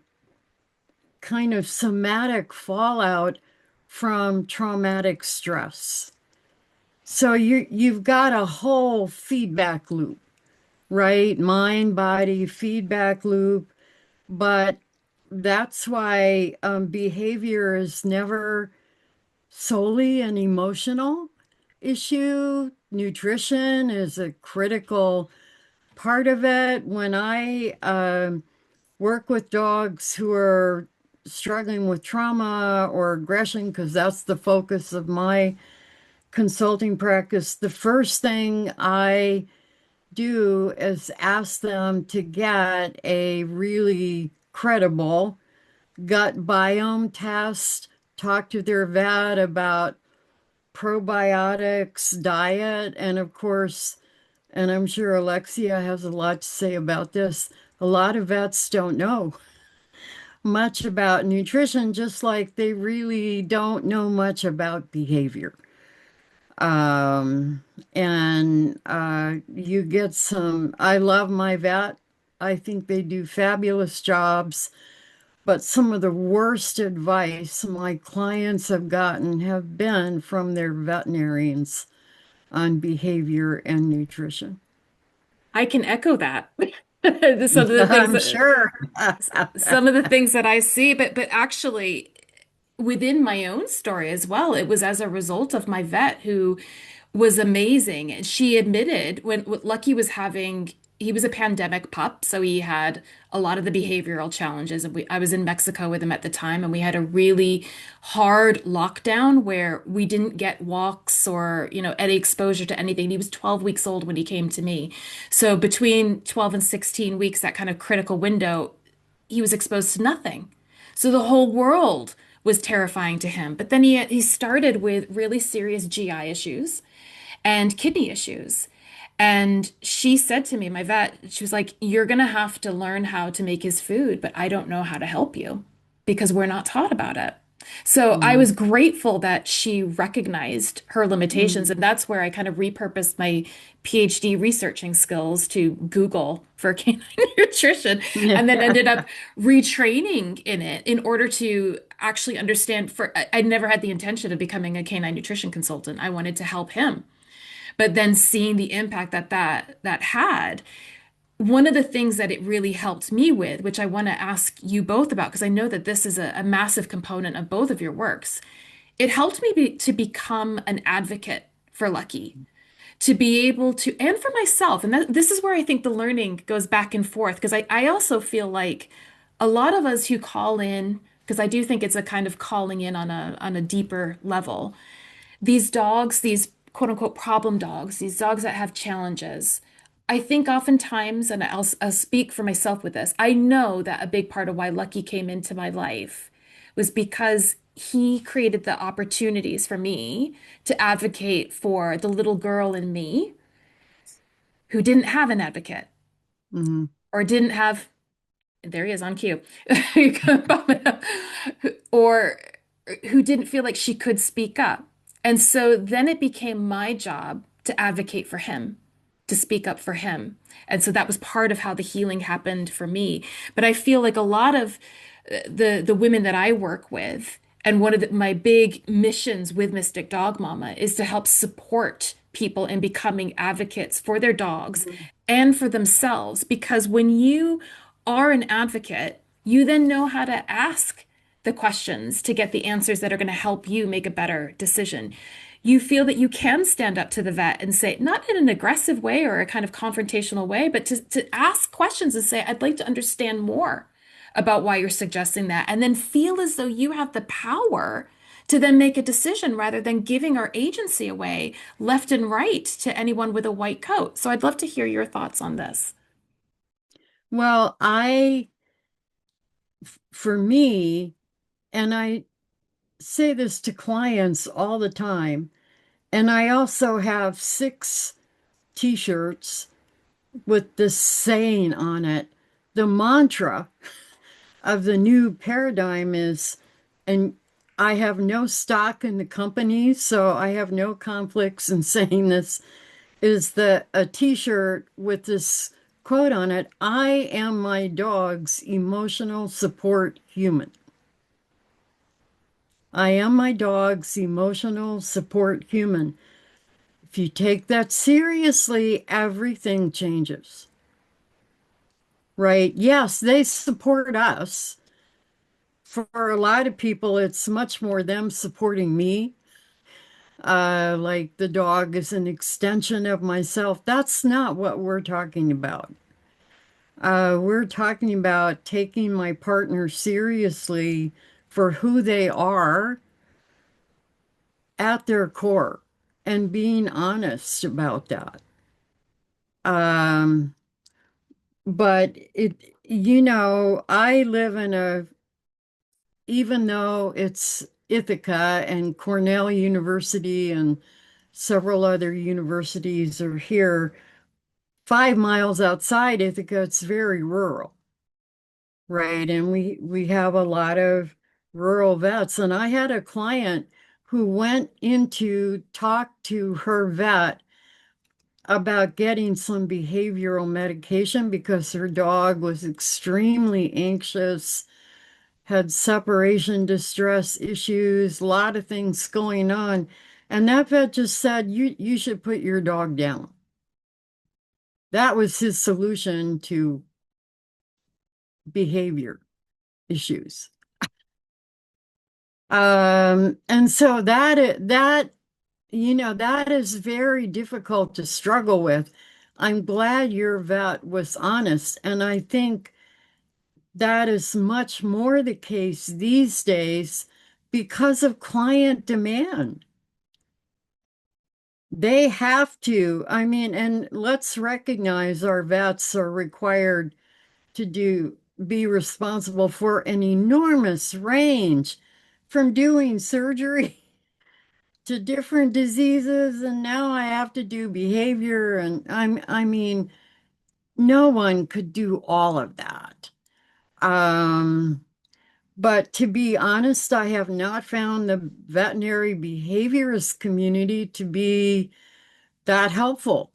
kind of somatic fallout from traumatic stress. So you've got a whole feedback loop, right? Mind, body, feedback loop. But that's why behavior is never solely an emotional issue. Nutrition is a critical part of it. When I work with dogs who are struggling with trauma or aggression, because that's the focus of my consulting practice, the first thing I do is ask them to get a really credible gut biome test, talk to their vet about probiotics, diet, and of course, and I'm sure Alexia has a lot to say about this, a lot of vets don't know much about nutrition, just like they really don't know much about behavior. Um, and you get some, I love my vet. I think they do fabulous jobs, but some of the worst advice my clients have gotten have been from their veterinarians on behavior and nutrition. I can echo that. Some of the things I'm that sure. some of the things that I see, but actually within my own story as well, it was as a result of my vet who was amazing. And she admitted when Lucky was having, he was a pandemic pup, so he had a lot of the behavioral challenges. And I was in Mexico with him at the time, and we had a really hard lockdown where we didn't get walks or, any exposure to anything. He was 12 weeks old when he came to me. So between 12 and 16 weeks, that kind of critical window, he was exposed to nothing. So the whole world was terrifying to him. But then he started with really serious GI issues and kidney issues. And she said to me, my vet, she was like, "You're going to have to learn how to make his food, but I don't know how to help you because we're not taught about it." So I Mm, was grateful that she recognized her limitations. mm. And that's where I kind of repurposed my PhD researching skills to Google for canine nutrition and then ended up retraining in it in order to actually understand. I never had the intention of becoming a canine nutrition consultant. I wanted to help him. But then seeing the impact that had, one of the things that it really helped me with, which I want to ask you both about, because I know that this is a massive component of both of your works, it helped me to become an advocate for Lucky, to be able to, and for myself. And this is where I think the learning goes back and forth, because I also feel like a lot of us who call in, because I do think it's a kind of calling in on a deeper level, these dogs, these quote unquote problem dogs, these dogs that have challenges. I think oftentimes, and I'll speak for myself with this, I know that a big part of why Lucky came into my life was because he created the opportunities for me to advocate for the little girl in me who didn't have an advocate Mhm. or didn't have, there he is on cue, or who didn't feel like she could speak up. And so then it became my job to advocate for him, to speak up for him. And so that was part of how the healing happened for me. But I feel like a lot of the women that I work with, and one of my big missions with Mystic Dog Mama is to help support people in becoming advocates for their dogs and for themselves. Because when you are an advocate, you then know how to ask the questions to get the answers that are going to help you make a better decision. You feel that you can stand up to the vet and say, not in an aggressive way or a kind of confrontational way, but to ask questions and say, I'd like to understand more about why you're suggesting that, and then feel as though you have the power to then make a decision rather than giving our agency away left and right to anyone with a white coat. So I'd love to hear your thoughts on this. Well, for me, and I say this to clients all the time, and I also have 6 t-shirts with this saying on it. The mantra of the new paradigm is, and I have no stock in the company, so I have no conflicts in saying this, is that a t-shirt with this quote on it: I am my dog's emotional support human. I am my dog's emotional support human. If you take that seriously, everything changes. Right? Yes, they support us. For a lot of people, it's much more them supporting me. Like the dog is an extension of myself. That's not what we're talking about. We're talking about taking my partner seriously for who they are at their core and being honest about that. Um, but I live in even though it's Ithaca and Cornell University and several other universities are here, 5 miles outside Ithaca, it's very rural, right? And we have a lot of rural vets. And I had a client who went in to talk to her vet about getting some behavioral medication because her dog was extremely anxious, had separation distress issues, a lot of things going on. And that vet just said, you should put your dog down. That was his solution to behavior issues. And so that is very difficult to struggle with. I'm glad your vet was honest, and I think that is much more the case these days because of client demand. They have to, I mean, and let's recognize our vets are required to be responsible for an enormous range from doing surgery to different diseases, and now I have to do behavior, and I mean, no one could do all of that. But to be honest, I have not found the veterinary behaviorist community to be that helpful,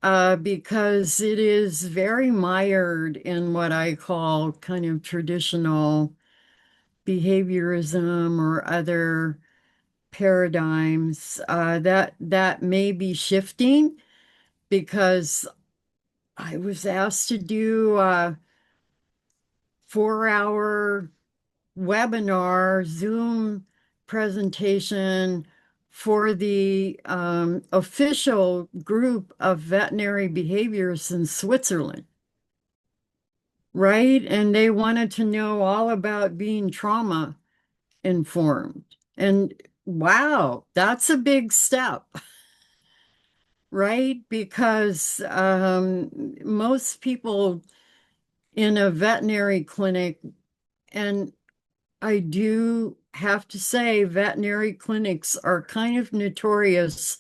because it is very mired in what I call kind of traditional behaviorism or other paradigms. That may be shifting because I was asked to do a 4-hour webinar Zoom presentation for the official group of veterinary behaviorists in Switzerland, right? And they wanted to know all about being trauma informed. And wow, that's a big step. right? Because most people in a veterinary clinic, and I do have to say, veterinary clinics are kind of notorious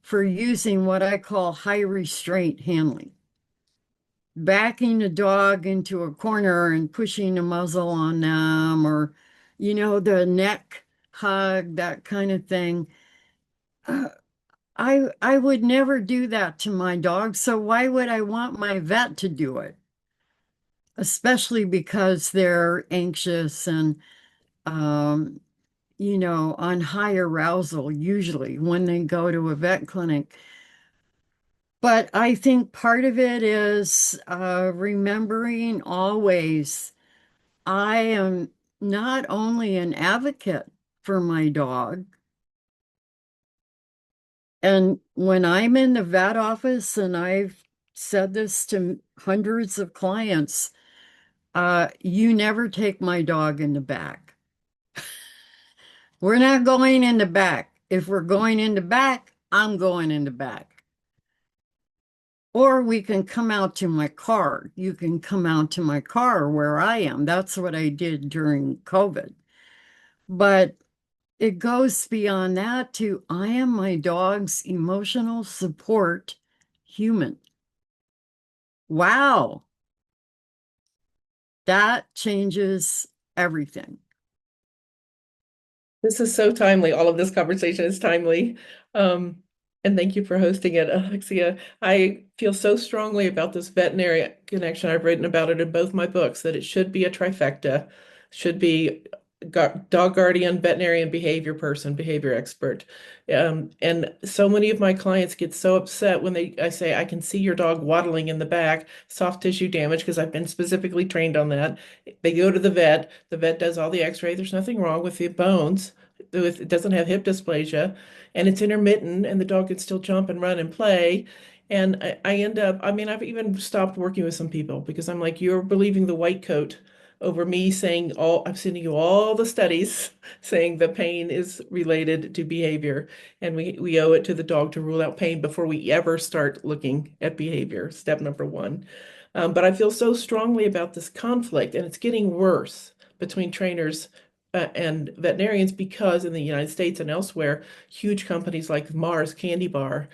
for using what I call high restraint handling, backing a dog into a corner and pushing a muzzle on them, or, the neck hug, that kind of thing. Uh, I would never do that to my dog, so why would I want my vet to do it? Especially because they're anxious and um, on high arousal usually when they go to a vet clinic. But I think part of it is remembering always I am not only an advocate for my dog, and when I'm in the vet office, and I've said this to hundreds of clients, you never take my dog in the back. We're not going in the back. If we're going in the back, I'm going in the back. Or we can come out to my car. You can come out to my car where I am. That's what I did during COVID. But it goes beyond that to I am my dog's emotional support human. Wow. That changes everything. This is so timely. All of this conversation is timely. Um, and thank you for hosting it, Alexia. I feel so strongly about this veterinary connection. I've written about it in both my books that it should be a trifecta, should be dog guardian, veterinarian, behavior person, behavior expert. And so many of my clients get so upset when I say, I can see your dog waddling in the back, soft tissue damage, because I've been specifically trained on that. They go to the vet does all the x-ray. There's nothing wrong with the bones. It doesn't have hip dysplasia, and it's intermittent, and the dog can still jump and run and play. And I end up, I mean, I've even stopped working with some people because I'm like, you're believing the white coat over me saying I'm sending you all the studies saying the pain is related to behavior, and we owe it to the dog to rule out pain before we ever start looking at behavior. Step number one. But I feel so strongly about this conflict, and it's getting worse between trainers and veterinarians because in the United States and elsewhere, huge companies like Mars Candy Bar,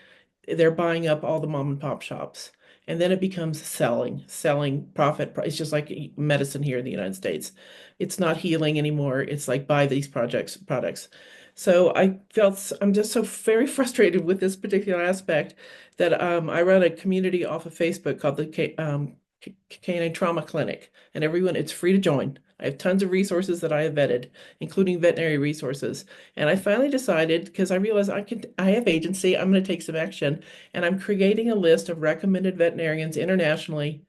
they're buying up all the mom and pop shops. And then it becomes selling profit. It's just like medicine here in the United States. It's not healing anymore. It's like buy these products. So I'm just so very frustrated with this particular aspect that I run a community off of Facebook called the Canine Trauma Clinic, and it's free to join. I have tons of resources that I have vetted, including veterinary resources. And I finally decided, because I realized I have agency, I'm going to take some action, and I'm creating a list of recommended veterinarians internationally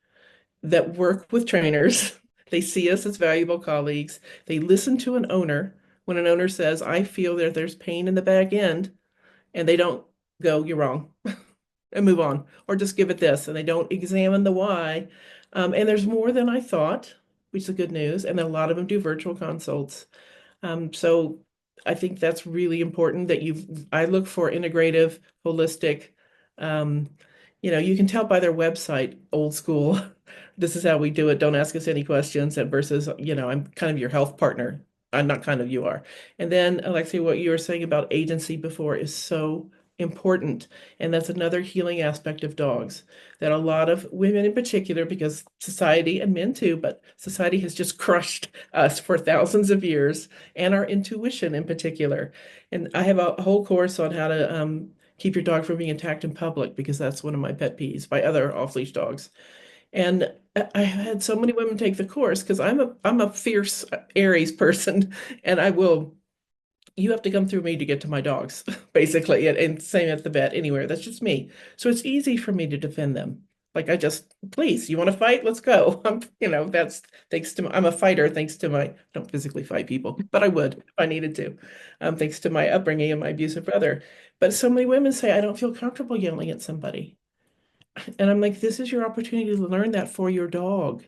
that work with trainers. They see us as valuable colleagues. They listen to an owner when an owner says, I feel that there's pain in the back end, and they don't go, you're wrong, and move on, or just give it this, and they don't examine the why. And there's more than I thought, which is the good news, and a lot of them do virtual consults. So I think that's really important that I look for integrative, holistic. Um, you can tell by their website, old school, this is how we do it. Don't ask us any questions. And versus, I'm kind of your health partner. I'm not kind of, you are. And then, Alexia, what you were saying about agency before is so important. And that's another healing aspect of dogs that a lot of women in particular, because society and men too, but society has just crushed us for thousands of years, and our intuition in particular. And I have a whole course on how to keep your dog from being attacked in public, because that's one of my pet peeves by other off-leash dogs. And I had so many women take the course because I'm a fierce Aries person, and you have to come through me to get to my dogs, basically, and same at the vet, anywhere. That's just me. So it's easy for me to defend them. Like please, you want to fight? Let's go. That's thanks to I'm a fighter thanks to I don't physically fight people, but I would if I needed to, thanks to my upbringing and my abusive brother. But so many women say, I don't feel comfortable yelling at somebody. And I'm like, this is your opportunity to learn that for your dog.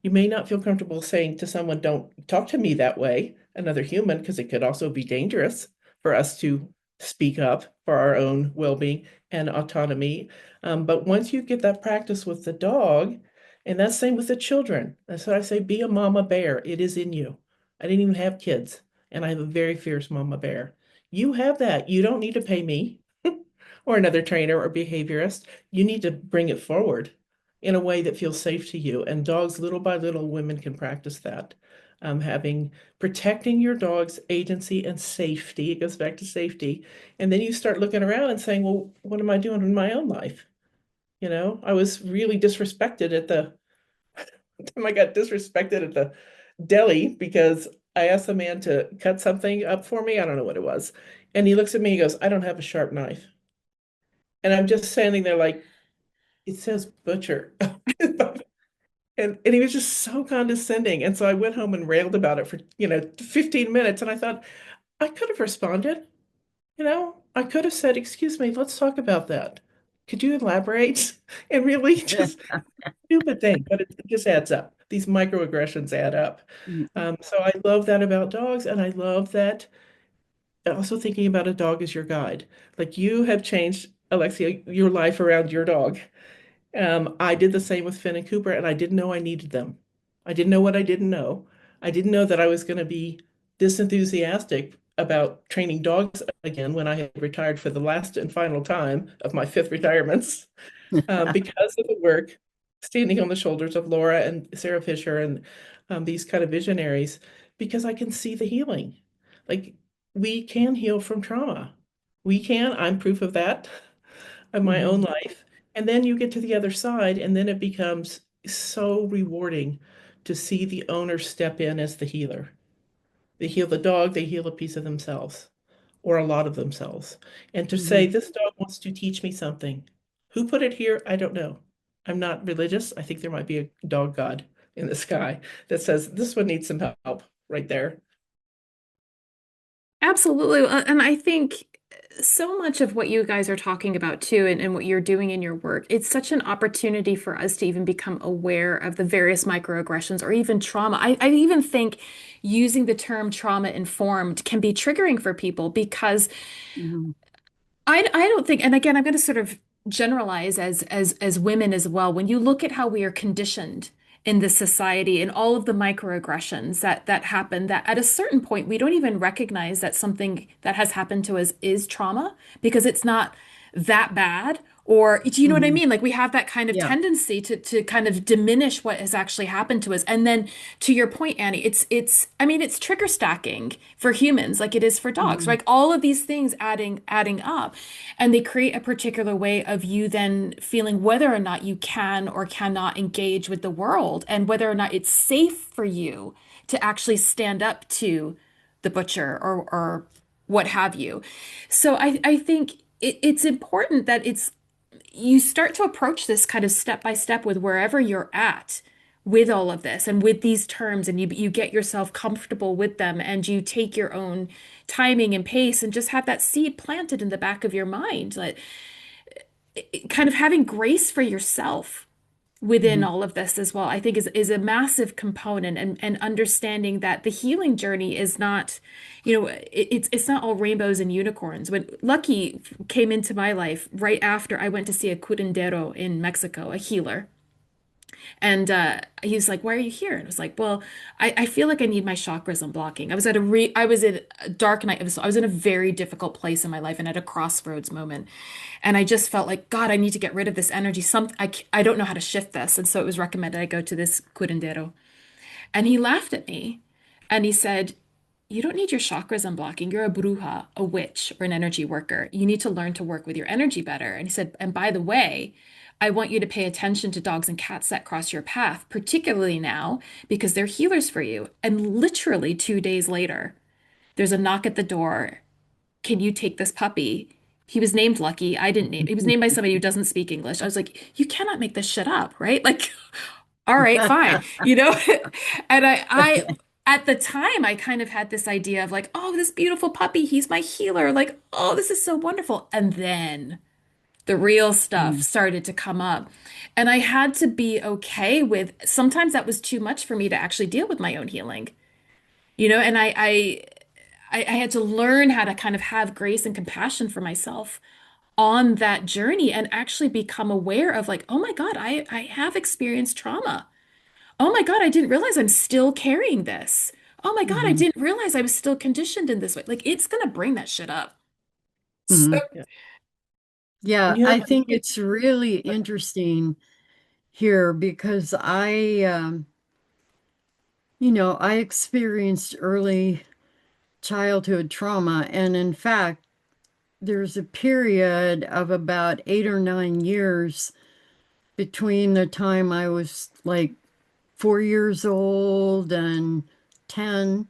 You may not feel comfortable saying to someone, don't talk to me that way, another human, because it could also be dangerous for us to speak up for our own well-being and autonomy. But once you get that practice with the dog, and that's same with the children. That's what I say, be a mama bear. It is in you. I didn't even have kids, and I have a very fierce mama bear. You have that. You don't need to pay me or another trainer or behaviorist. You need to bring it forward in a way that feels safe to you. And dogs, little by little, women can practice that. Having protecting your dog's agency and safety. It goes back to safety. And then you start looking around and saying, well, what am I doing in my own life? You know, I was really disrespected at the time I got disrespected at the deli because I asked the man to cut something up for me. I don't know what it was. And he looks at me, he goes, I don't have a sharp knife. And I'm just standing there like, it says butcher. And he was just so condescending. And so I went home and railed about it for, 15 minutes. And I thought, I could have responded, I could have said, excuse me, let's talk about that. Could you elaborate? And really just stupid thing, but it just adds up. These microaggressions add up. So I love that about dogs. And I love that also thinking about a dog as your guide. Like you have changed, Alexia, your life around your dog. I did the same with Finn and Cooper, and I didn't know I needed them. I didn't know what I didn't know. I didn't know that I was going to be this enthusiastic about training dogs again when I had retired for the last and final time of my fifth retirements, because of the work standing on the shoulders of Laura and Sarah Fisher and these kind of visionaries, because I can see the healing. Like we can heal from trauma. We can. I'm proof of that of my own life. And then you get to the other side, and then it becomes so rewarding to see the owner step in as the healer. They heal the dog, they heal a piece of themselves or a lot of themselves. And to say, this dog wants to teach me something. Who put it here? I don't know. I'm not religious. I think there might be a dog god in the sky that says, this one needs some help right there. Absolutely. And I think so much of what you guys are talking about too, and what you're doing in your work, it's such an opportunity for us to even become aware of the various microaggressions or even trauma. I even think using the term trauma informed can be triggering for people because I don't think, and again, I'm going to sort of generalize as women as well. When you look at how we are conditioned in this society and all of the microaggressions that happen, that at a certain point we don't even recognize that something that has happened to us is trauma because it's not that bad. Or do you know what I mean? Like we have that kind of Yeah. tendency to kind of diminish what has actually happened to us. And then to your point, Annie, it's I mean it's trigger stacking for humans like it is for dogs, right? All of these things adding up. And they create a particular way of you then feeling whether or not you can or cannot engage with the world and whether or not it's safe for you to actually stand up to the butcher or what have you. So I think it's important that you start to approach this kind of step by step with wherever you're at with all of this and with these terms, and you get yourself comfortable with them and you take your own timing and pace and just have that seed planted in the back of your mind, like kind of having grace for yourself within all of this as well, I think is a massive component, and understanding that the healing journey is not, it's not all rainbows and unicorns. When Lucky came into my life right after I went to see a curandero in Mexico, a healer. And he was like, "Why are you here?" And I was like, "Well, I feel like I need my chakras unblocking. I was in a dark night. I was in a very difficult place in my life and at a crossroads moment. And I just felt like, God, I need to get rid of this energy. I don't know how to shift this." And so it was recommended I go to this curandero. And he laughed at me and he said, "You don't need your chakras unblocking. You're a bruja, a witch, or an energy worker. You need to learn to work with your energy better." And he said, "And by the way, I want you to pay attention to dogs and cats that cross your path, particularly now, because they're healers for you." And literally 2 days later, there's a knock at the door. "Can you take this puppy?" He was named Lucky. I didn't name. He was named by somebody who doesn't speak English. I was like, "You cannot make this shit up, right?" Like, all right, fine, you know? And I at the time I kind of had this idea of like, "Oh, this beautiful puppy, he's my healer." Like, "Oh, this is so wonderful." And then the real stuff started to come up. And I had to be okay with sometimes that was too much for me to actually deal with my own healing. And I had to learn how to kind of have grace and compassion for myself on that journey and actually become aware of like, oh my God, I have experienced trauma. Oh my God, I didn't realize I'm still carrying this. Oh my God, I Hmm. didn't realize I was still conditioned in this way. Like it's gonna bring that shit up. So, Hmm. Yeah. Yeah, And you know, I think it's really interesting here because I experienced early childhood trauma. And in fact, there's a period of about 8 or 9 years between the time I was like 4 years old and 10,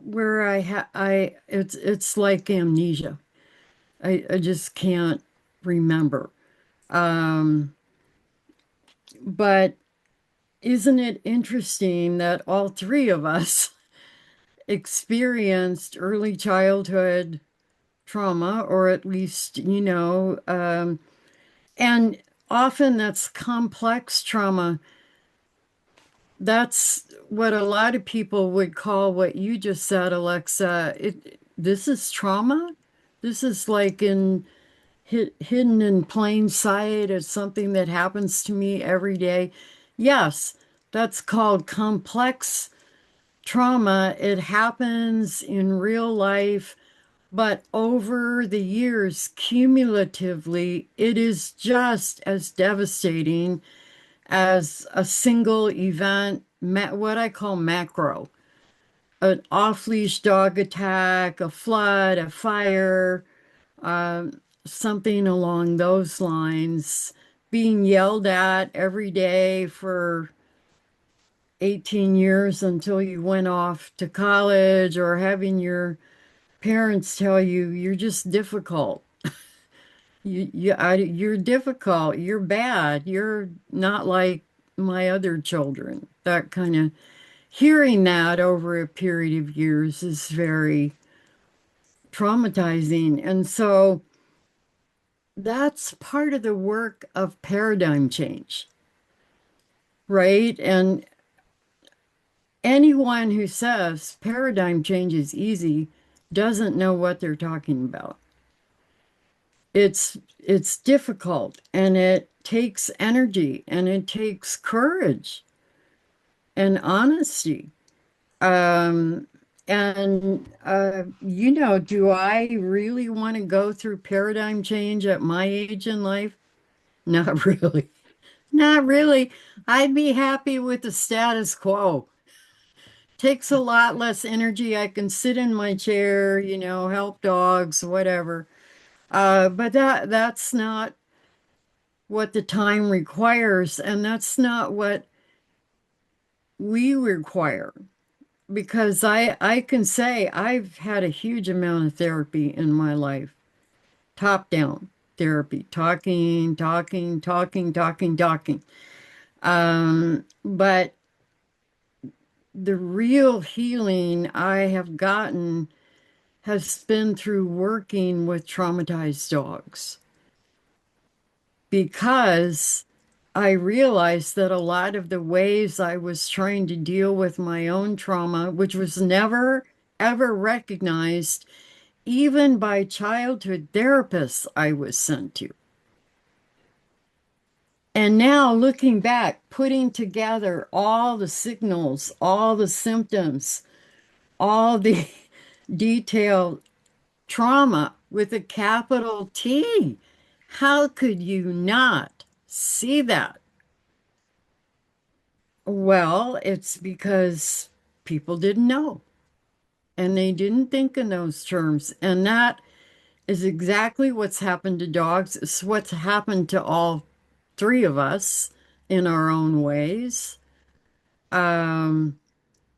where it's like amnesia. I just can't remember. Um, but isn't it interesting that all three of us experienced early childhood trauma, or at least, and often that's complex trauma. That's what a lot of people would call what you just said, Alexa. This is trauma. This is like hidden in plain sight. It's something that happens to me every day. Yes, that's called complex trauma. It happens in real life, but over the years, cumulatively, it is just as devastating as a single event, what I call macro, an off-leash dog attack, a flood, a fire, something along those lines, being yelled at every day for 18 years until you went off to college, or having your parents tell you you're just difficult. You're difficult. You're bad. You're not like my other children. That kind of hearing that over a period of years is very traumatizing. And so that's part of the work of paradigm change, right? And anyone who says paradigm change is easy doesn't know what they're talking about. It's difficult, and it takes energy, and it takes courage and honesty. Um, do I really want to go through paradigm change at my age in life? Not really. Not really. I'd be happy with the status quo. Takes a lot less energy. I can sit in my chair, help dogs, whatever. But that's not what the time requires, and that's not what we require. Because I can say I've had a huge amount of therapy in my life, top down therapy, talking, talking, talking, talking, talking. But the real healing I have gotten has been through working with traumatized dogs, because I realized that a lot of the ways I was trying to deal with my own trauma, which was never ever recognized, even by childhood therapists I was sent to. And now looking back, putting together all the signals, all the symptoms, all the detailed trauma with a capital T. How could you not see that? Well, it's because people didn't know, and they didn't think in those terms. And that is exactly what's happened to dogs. It's what's happened to all three of us in our own ways. Um,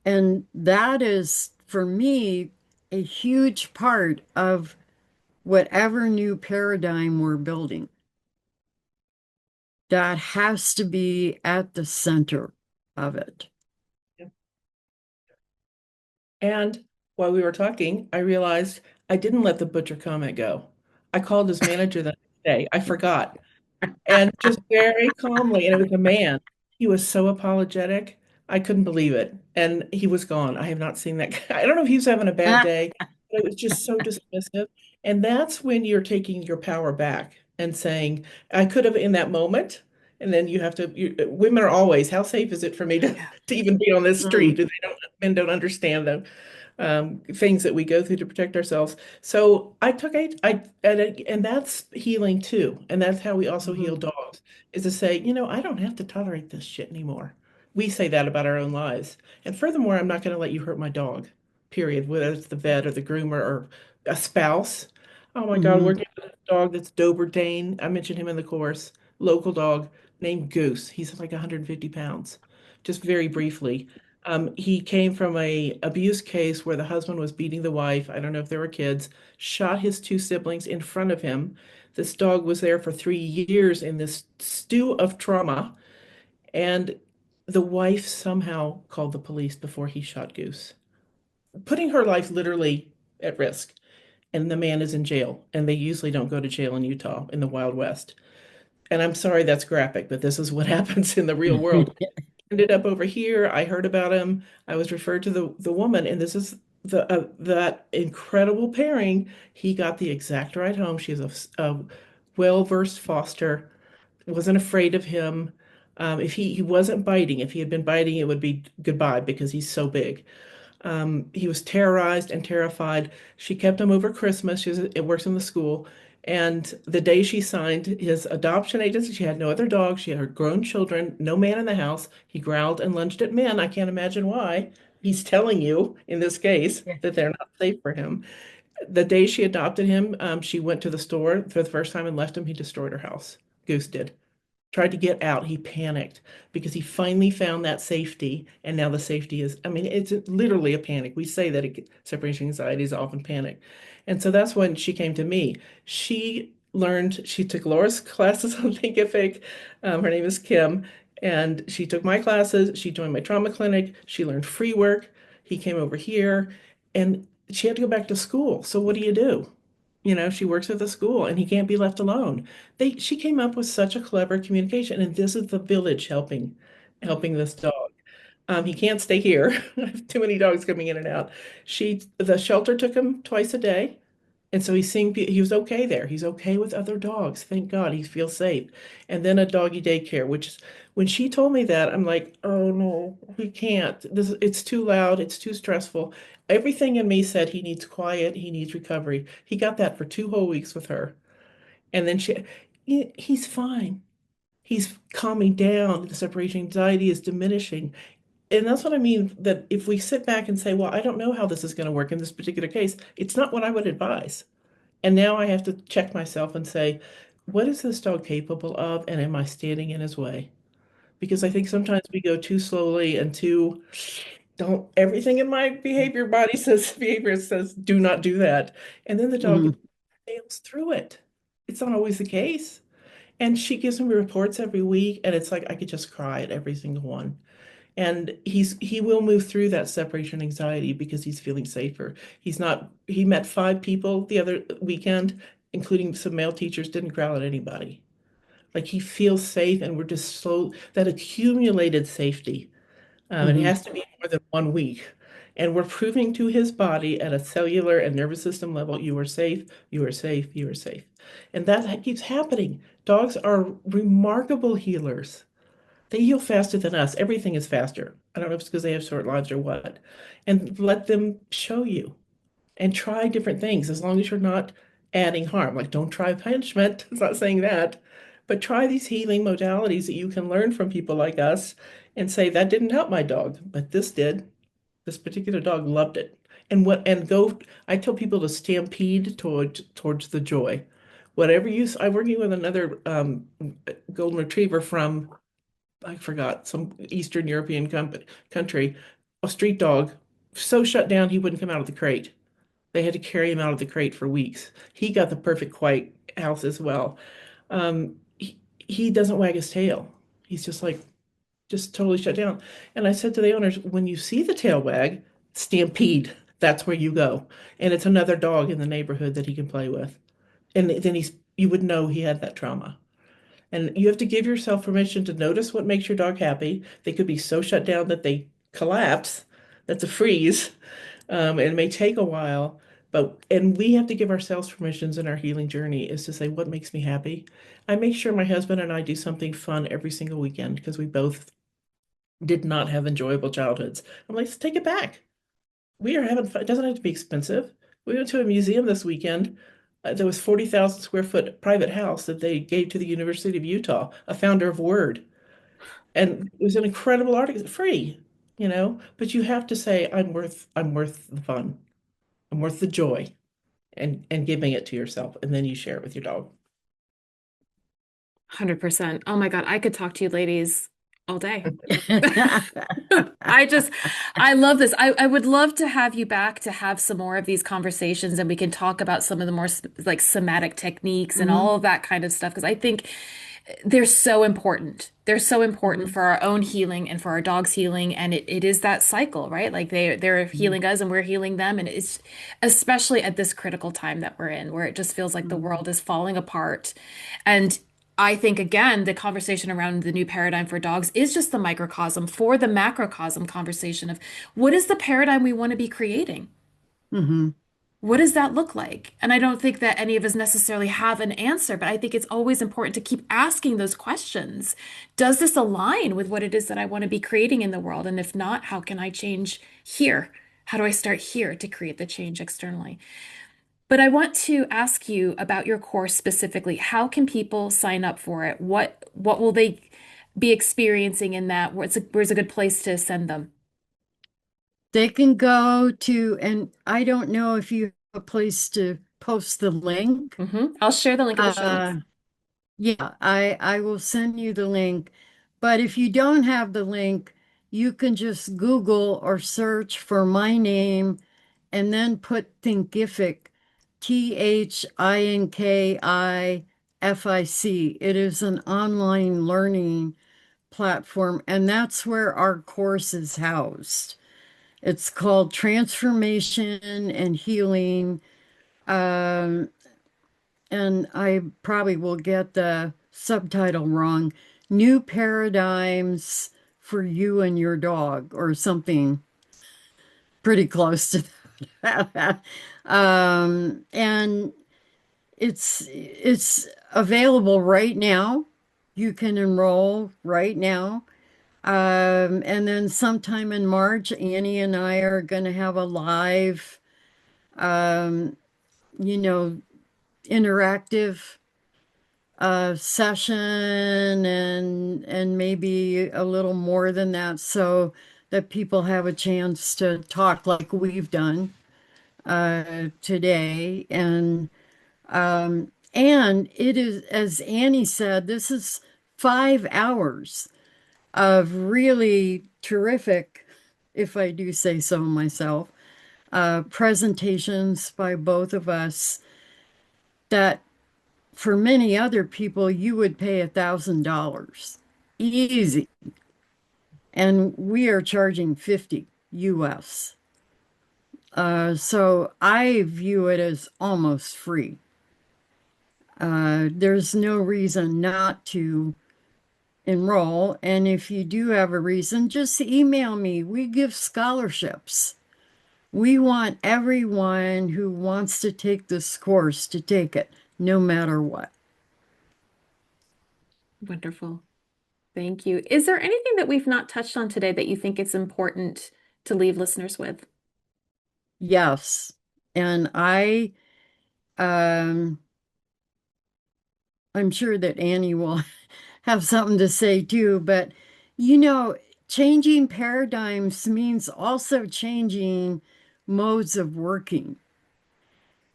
and that is, for me, a huge part of whatever new paradigm we're building. That has to be at the center of it. and while we were talking, I realized I didn't let the butcher comment go. I called his manager the next day. I forgot. And just very calmly, and it was a man. He was so apologetic. I couldn't believe it. And he was gone. I have not seen that guy. I don't know if he was having a bad day, but it was just so dismissive. And that's when you're taking your power back and saying, I could have in that moment. And then you have to, women are always, how safe is it for me Yeah. to even be on this Mm, street? And men don't understand them things that we go through to protect ourselves. So I took and that's healing too. And that's how we also heal mhm, dogs, is to say, I don't have to tolerate this shit anymore. We say that about our own lives. And furthermore, I'm not going to let you hurt my dog, period, whether it's the vet or the groomer or a spouse. Oh my God, mhm. working with a dog that's Dober Dane. I mentioned him in the course, local dog named Goose. He's like 150 pounds, just very briefly. He came from a abuse case where the husband was beating the wife. I don't know if there were kids, shot his two siblings in front of him. This dog was there for 3 years in this stew of trauma, and the wife somehow called the police before he shot Goose, putting her life literally at risk. And the man is in jail, and they usually don't go to jail in Utah in the Wild West. And I'm sorry that's graphic, but this is what happens in the real world. Ended up over here. I heard about him. I was referred to the woman, and this is the that incredible pairing. He got the exact right home. She's a well-versed foster. Wasn't afraid of him. If he wasn't biting, if he had been biting, it would be goodbye because he's so big. He was terrorized and terrified. She kept him over Christmas. It works in the school. And the day she signed his adoption agency, she had no other dogs. She had her grown children, no man in the house. He growled and lunged at men. I can't imagine why. He's telling you in this case Yeah. that they're not safe for him. The day she adopted him, she went to the store for the first time and left him. He destroyed her house. Goose did. Tried to get out. He panicked because he finally found that safety. And now the safety is, I mean, it's literally a panic. We say that separation anxiety is often panic. And so that's when she came to me. She took Laura's classes on Thinkific. Her name is Kim. And she took my classes. She joined my trauma clinic. She learned free work. He came over here and she had to go back to school. So what do you do? She works at the school and he can't be left alone. She came up with such a clever communication, and this is the village helping this dog. He can't stay here. I have too many dogs coming in and out. The shelter took him twice a day. And so he was okay there. He's okay with other dogs. Thank God he feels safe. And then a doggy daycare, which is when she told me that, I'm like, oh no, we can't. It's too loud, it's too stressful. Everything in me said he needs quiet, he needs recovery. He got that for 2 whole weeks with her. And then he's fine. He's calming down. The separation anxiety is diminishing. And that's what I mean, that if we sit back and say, well, I don't know how this is going to work in this particular case, it's not what I would advise. And now I have to check myself and say, what is this dog capable of? And am I standing in his way? Because I think sometimes we go too slowly and don't, everything in my behavior says, do not do that. And then the dog Mhm. sails through it. It's not always the case. And she gives me reports every week, and it's like I could just cry at every single one. And he will move through that separation anxiety because he's feeling safer. He met 5 people the other weekend, including some male teachers, didn't growl at anybody. Like he feels safe, and we're just that accumulated safety. It Mhm. has to be more than 1 week. And we're proving to his body at a cellular and nervous system level, you are safe, you are safe, you are safe. And that keeps happening. Dogs are remarkable healers. They heal faster than us. Everything is faster. I don't know if it's because they have short lives or what. And let them show you and try different things as long as you're not adding harm. Like, don't try punishment. It's not saying that. But try these healing modalities that you can learn from people like us and say, that didn't help my dog, but this did. This particular dog loved it. I tell people to stampede towards the joy. I'm working with another golden retriever from I forgot, some Eastern European country, a street dog, so shut down he wouldn't come out of the crate. They had to carry him out of the crate for weeks. He got the perfect quiet house as well. He doesn't wag his tail. He's just totally shut down. And I said to the owners, when you see the tail wag, stampede. That's where you go. And it's another dog in the neighborhood that he can play with. And then you would know he had that trauma. And you have to give yourself permission to notice what makes your dog happy. They could be so shut down that they collapse. That's a freeze. It may take a while, and we have to give ourselves permissions in our healing journey is to say, what makes me happy? I make sure my husband and I do something fun every single weekend because we both did not have enjoyable childhoods. I'm like, let's take it back. We are having fun. It doesn't have to be expensive. We went to a museum this weekend. There was 40,000 square foot private house that they gave to the University of Utah, a founder of Word. And it was an incredible article, free, but you have to say, I'm worth the fun. I'm worth the joy and giving it to yourself. And then you share it with your dog. 100%. Oh my God, I could talk to you ladies all day. I just, I love this. I would love to have you back to have some more of these conversations and we can talk about some of the more like somatic techniques and Mhm, all of that kind of stuff because I think they're so important. They're so important mhm, for our own healing and for our dog's healing. And it is that cycle, right? Like they're mhm, healing us and we're healing them. And it's especially at this critical time that we're in, where it just feels like the mhm, world is falling apart. And I think again, the conversation around the new paradigm for dogs is just the microcosm for the macrocosm conversation of what is the paradigm we want to be creating? mhm, What does that look like? And I don't think that any of us necessarily have an answer, but I think it's always important to keep asking those questions. Does this align with what it is that I want to be creating in the world? And if not, how can I change here? How do I start here to create the change externally? But I want to ask you about your course specifically. How can people sign up for it? What will they be experiencing in that? Where's a good place to send them? They can go to, and I don't know if you have a place to post the link. I'll share the link in the show Uh, notes. yeah, I will send you the link. But if you don't have the link, you can just Google or search for my name and then put Thinkific, Thinkific. It is an online learning platform, and that's where our course is housed. It's called Transformation and Healing. Um, and I probably will get the subtitle wrong. New Paradigms for You and Your Dog, or something pretty close to that. And it's available right now. You can enroll right now. And then sometime in March, Annie and I are going to have a live, um, you know, interactive session and maybe a little more than that so that people have a chance to talk like we've done today. And it is, as Annie said, this is 5 hours of really terrific, if I do say so myself, presentations by both of us that for many other people you would pay $1,000 easy, and we are charging 50 US. So I view it as almost free. There's no reason not to enroll. And if you do have a reason, just email me. We give scholarships. We want everyone who wants to take this course to take it, no matter what. Wonderful. Thank you. Is there anything that we've not touched on today that you think it's important to leave listeners with? Yes. And um, I'm sure that Annie will have something to say too, but you know, changing paradigms means also changing modes of working,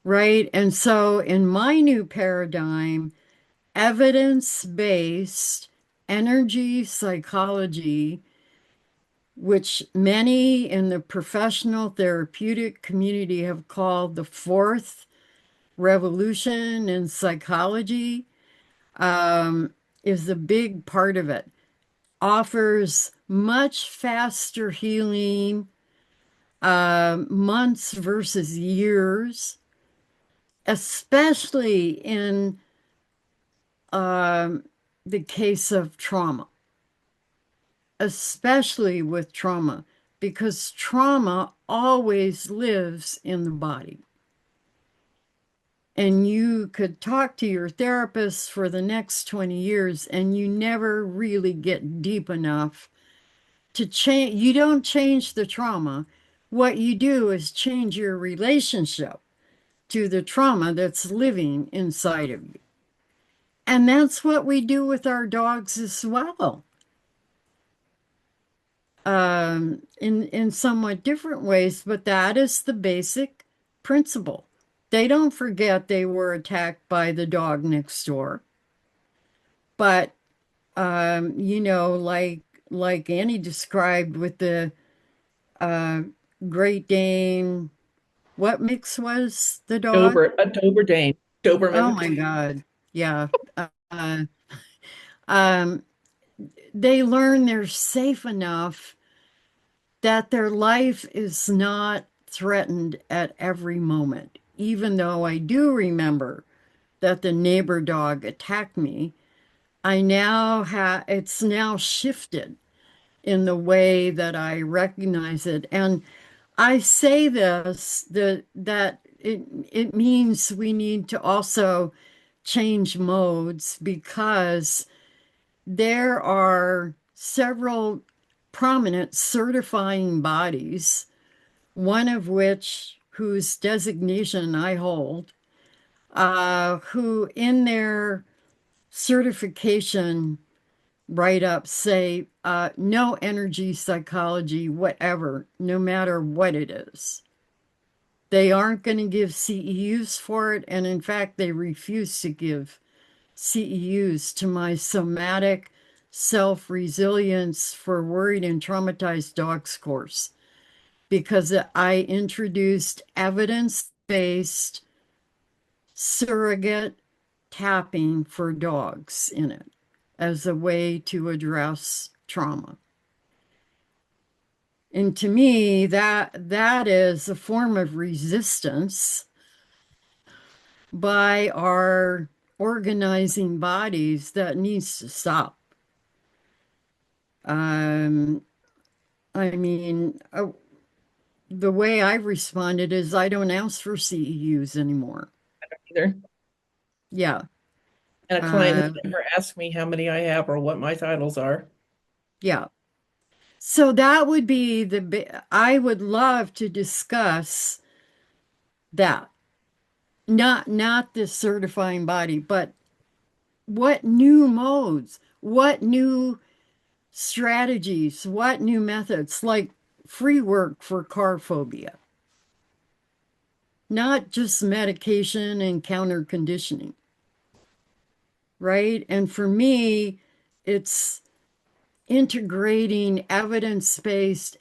right? And so in my new paradigm, evidence-based energy psychology, which many in the professional therapeutic community have called the fourth revolution in psychology, um, is a big part of it. Offers much faster healing, months versus years, especially in the case of trauma, especially with trauma, because trauma always lives in the body. And you could talk to your therapist for the next 20 years and you never really get deep enough to change. You don't change the trauma. What you do is change your relationship to the trauma that's living inside of you. And that's what we do with our dogs as well, in somewhat different ways, but that is the basic principle. They don't forget they were attacked by the dog next door. But like Annie described with the uh, Great Dane, what mix was the dog? A Doberdane, Oh Doberman. my God. Yeah. Uh, um, they learn they're safe enough that their life is not threatened at every moment. Even though I do remember that the neighbor dog attacked me, I now have it's now shifted in the way that I recognize it. And I say this that it means we need to also change modes because there are several prominent certifying bodies, one of which whose designation I hold, who in their certification write up say no energy psychology, whatever, no matter what it is. They aren't going to give CEUs for it. And in fact, they refuse to give CEUs to my somatic self resilience for worried and traumatized dogs course because I introduced evidence based surrogate tapping for dogs in it as a way to address trauma. And to me, that is a form of resistance by our organizing bodies that needs to stop. Um, I mean, the way I've responded is I don't ask for CEUs anymore. Either. Yeah. And a client has Uh, never asked me how many I have or what my titles are. yeah. So that would be I would love to discuss that. Not this certifying body, but what new modes, what new strategies, what new methods, like free work for car phobia, not just medication and counter conditioning, right? And for me, it's integrating evidence-based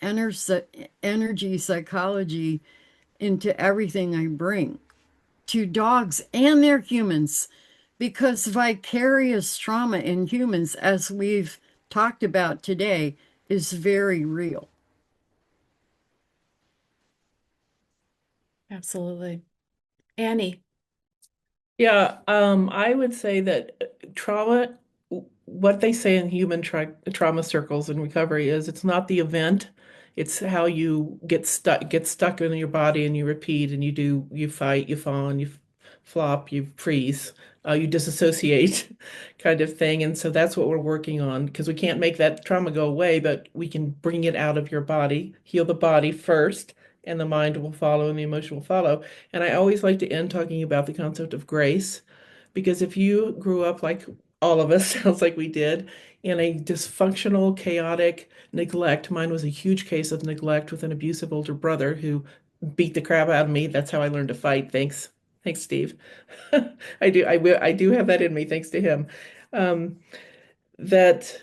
energy psychology into everything I bring to dogs and their humans, because vicarious trauma in humans, as we've talked about today, is very real. Absolutely. Annie. Yeah, I would say that trauma, what they say in human trauma circles and recovery is it's not the event, it's how you get stuck in your body and you repeat and you fight, you fall, and you flop, you freeze, you disassociate kind of thing. And so that's what we're working on because we can't make that trauma go away, but we can bring it out of your body, heal the body first, and the mind will follow and the emotion will follow. And I always like to end talking about the concept of grace, because if you grew up like all of us, sounds like we did, in a dysfunctional, chaotic neglect, mine was a huge case of neglect with an abusive older brother who beat the crap out of me. That's how I learned to fight. Thanks. Thanks, Steve. I do have that in me, thanks to him. Um, that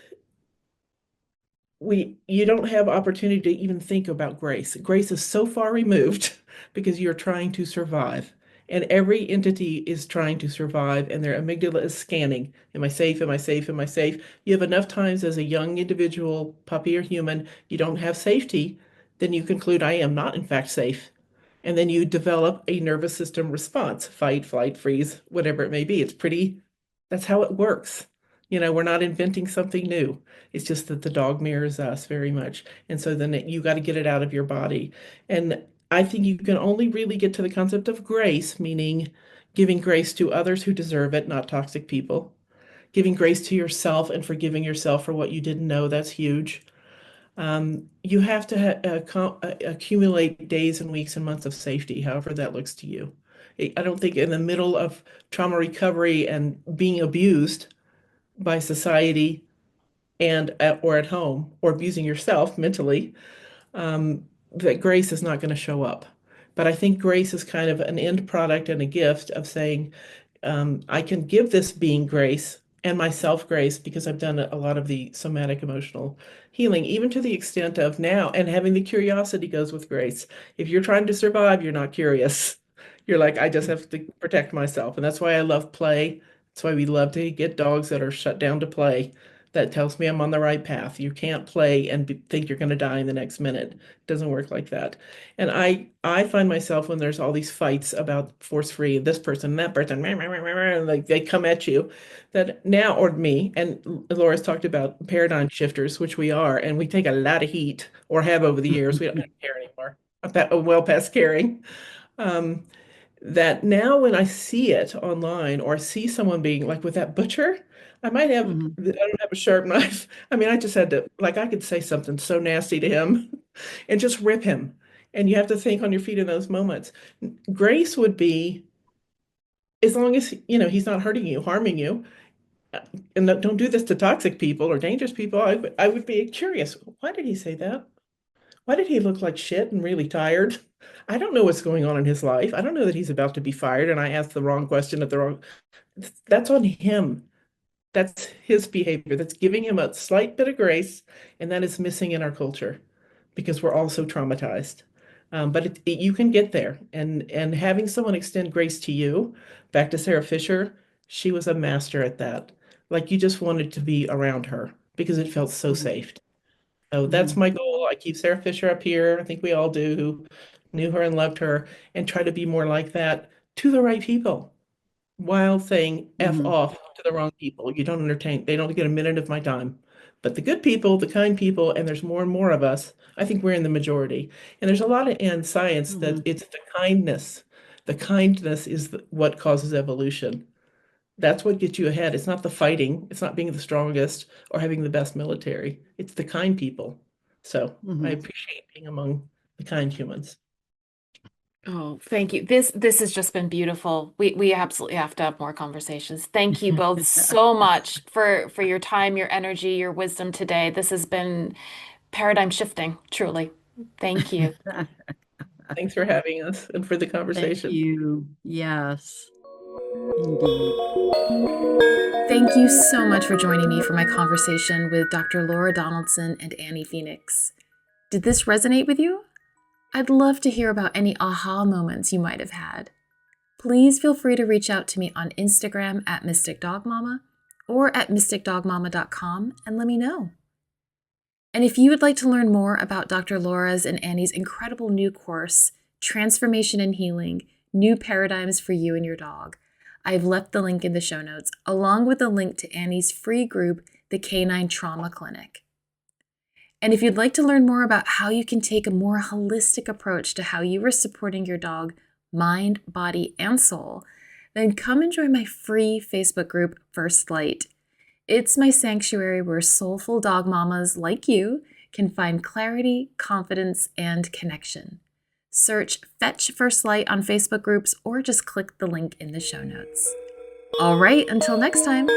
you don't have opportunity to even think about grace. Grace is so far removed because you're trying to survive. And every entity is trying to survive, and their amygdala is scanning. Am I safe? Am I safe? Am I safe? You have enough times as a young individual, puppy or human, you don't have safety, then you conclude, I am not, in fact, safe. And then you develop a nervous system response, fight, flight, freeze, whatever it may be. That's how it works. We're not inventing something new. It's just that the dog mirrors us very much. And so then you got to get it out of your body. And I think you can only really get to the concept of grace, meaning giving grace to others who deserve it, not toxic people. Giving grace to yourself and forgiving yourself for what you didn't know. That's huge. You have to accumulate days and weeks and months of safety, however that looks to you. I don't think in the middle of trauma recovery and being abused by society or at home or abusing yourself mentally, that grace is not going to show up. But I think grace is kind of an end product and a gift of saying, I can give this being grace and myself grace because I've done a lot of the somatic emotional healing, even to the extent of now, and having the curiosity goes with grace. If you're trying to survive, you're not curious. You're like, I just have to protect myself. And that's why I love play. That's why we love to get dogs that are shut down to play. That tells me I'm on the right path. You can't play and think you're going to die in the next minute. It doesn't work like that. And I find myself when there's all these fights about force free, this person, that person, like they come at you, that now, or me, and Laura's talked about paradigm shifters, which we are, and we take a lot of heat or have over the years. We don't care anymore. Well past caring. Um, that now when I see it online or I see someone being like with that butcher, I might have, I don't have a sharp knife. I mean, I just had to, like, I could say something so nasty to him and just rip him. And you have to think on your feet in those moments. Grace would be, as long as, he's not hurting you, harming you, and don't do this to toxic people or dangerous people, I would be curious. Why did he say that? Why did he look like shit and really tired? I don't know what's going on in his life. I don't know that he's about to be fired and I asked the wrong question at the wrong. That's on him. That's his behavior. That's giving him a slight bit of grace, and that is missing in our culture because we're all so traumatized. But you can get there, and having someone extend grace to you, back to Sarah Fisher, she was a master at that. Like you just wanted to be around her because it felt so safe. So that's my goal. I keep Sarah Fisher up here. I think we all do who knew her and loved her, and try to be more like that to the right people while saying F off to the wrong people. You don't entertain, they don't get a minute of my time. But the good people, the kind people, and there's more and more of us, I think we're in the majority. And there's a lot of in science that it's the kindness. The kindness is what causes evolution. That's what gets you ahead. It's not the fighting. It's not being the strongest or having the best military. It's the kind people. So I appreciate being among the kind humans. Oh, thank you. This has just been beautiful. We absolutely have to have more conversations. Thank you both so much for your time, your energy, your wisdom today. This has been paradigm shifting, truly. Thank you. Thanks for having us and for the Thank conversation. you. Yes, indeed. Thank you so much for joining me for my conversation with Dr. Laura Donaldson and Annie Phenix. Did this resonate with you? I'd love to hear about any aha moments you might have had. Please feel free to reach out to me on Instagram at Mystic Dog Mama or at mysticdogmama.com and let me know. And if you would like to learn more about Dr. Laura's and Annie's incredible new course, Transformation and Healing, New Paradigms for You and Your Dog, I've left the link in the show notes, along with a link to Annie's free group, the Canine Trauma Clinic. And if you'd like to learn more about how you can take a more holistic approach to how you are supporting your dog, mind, body, and soul, then come and join my free Facebook group, First Light. It's my sanctuary where soulful dog mamas like you can find clarity, confidence, and connection. Search Fetch First Light on Facebook groups or just click the link in the show notes. All right, until next time.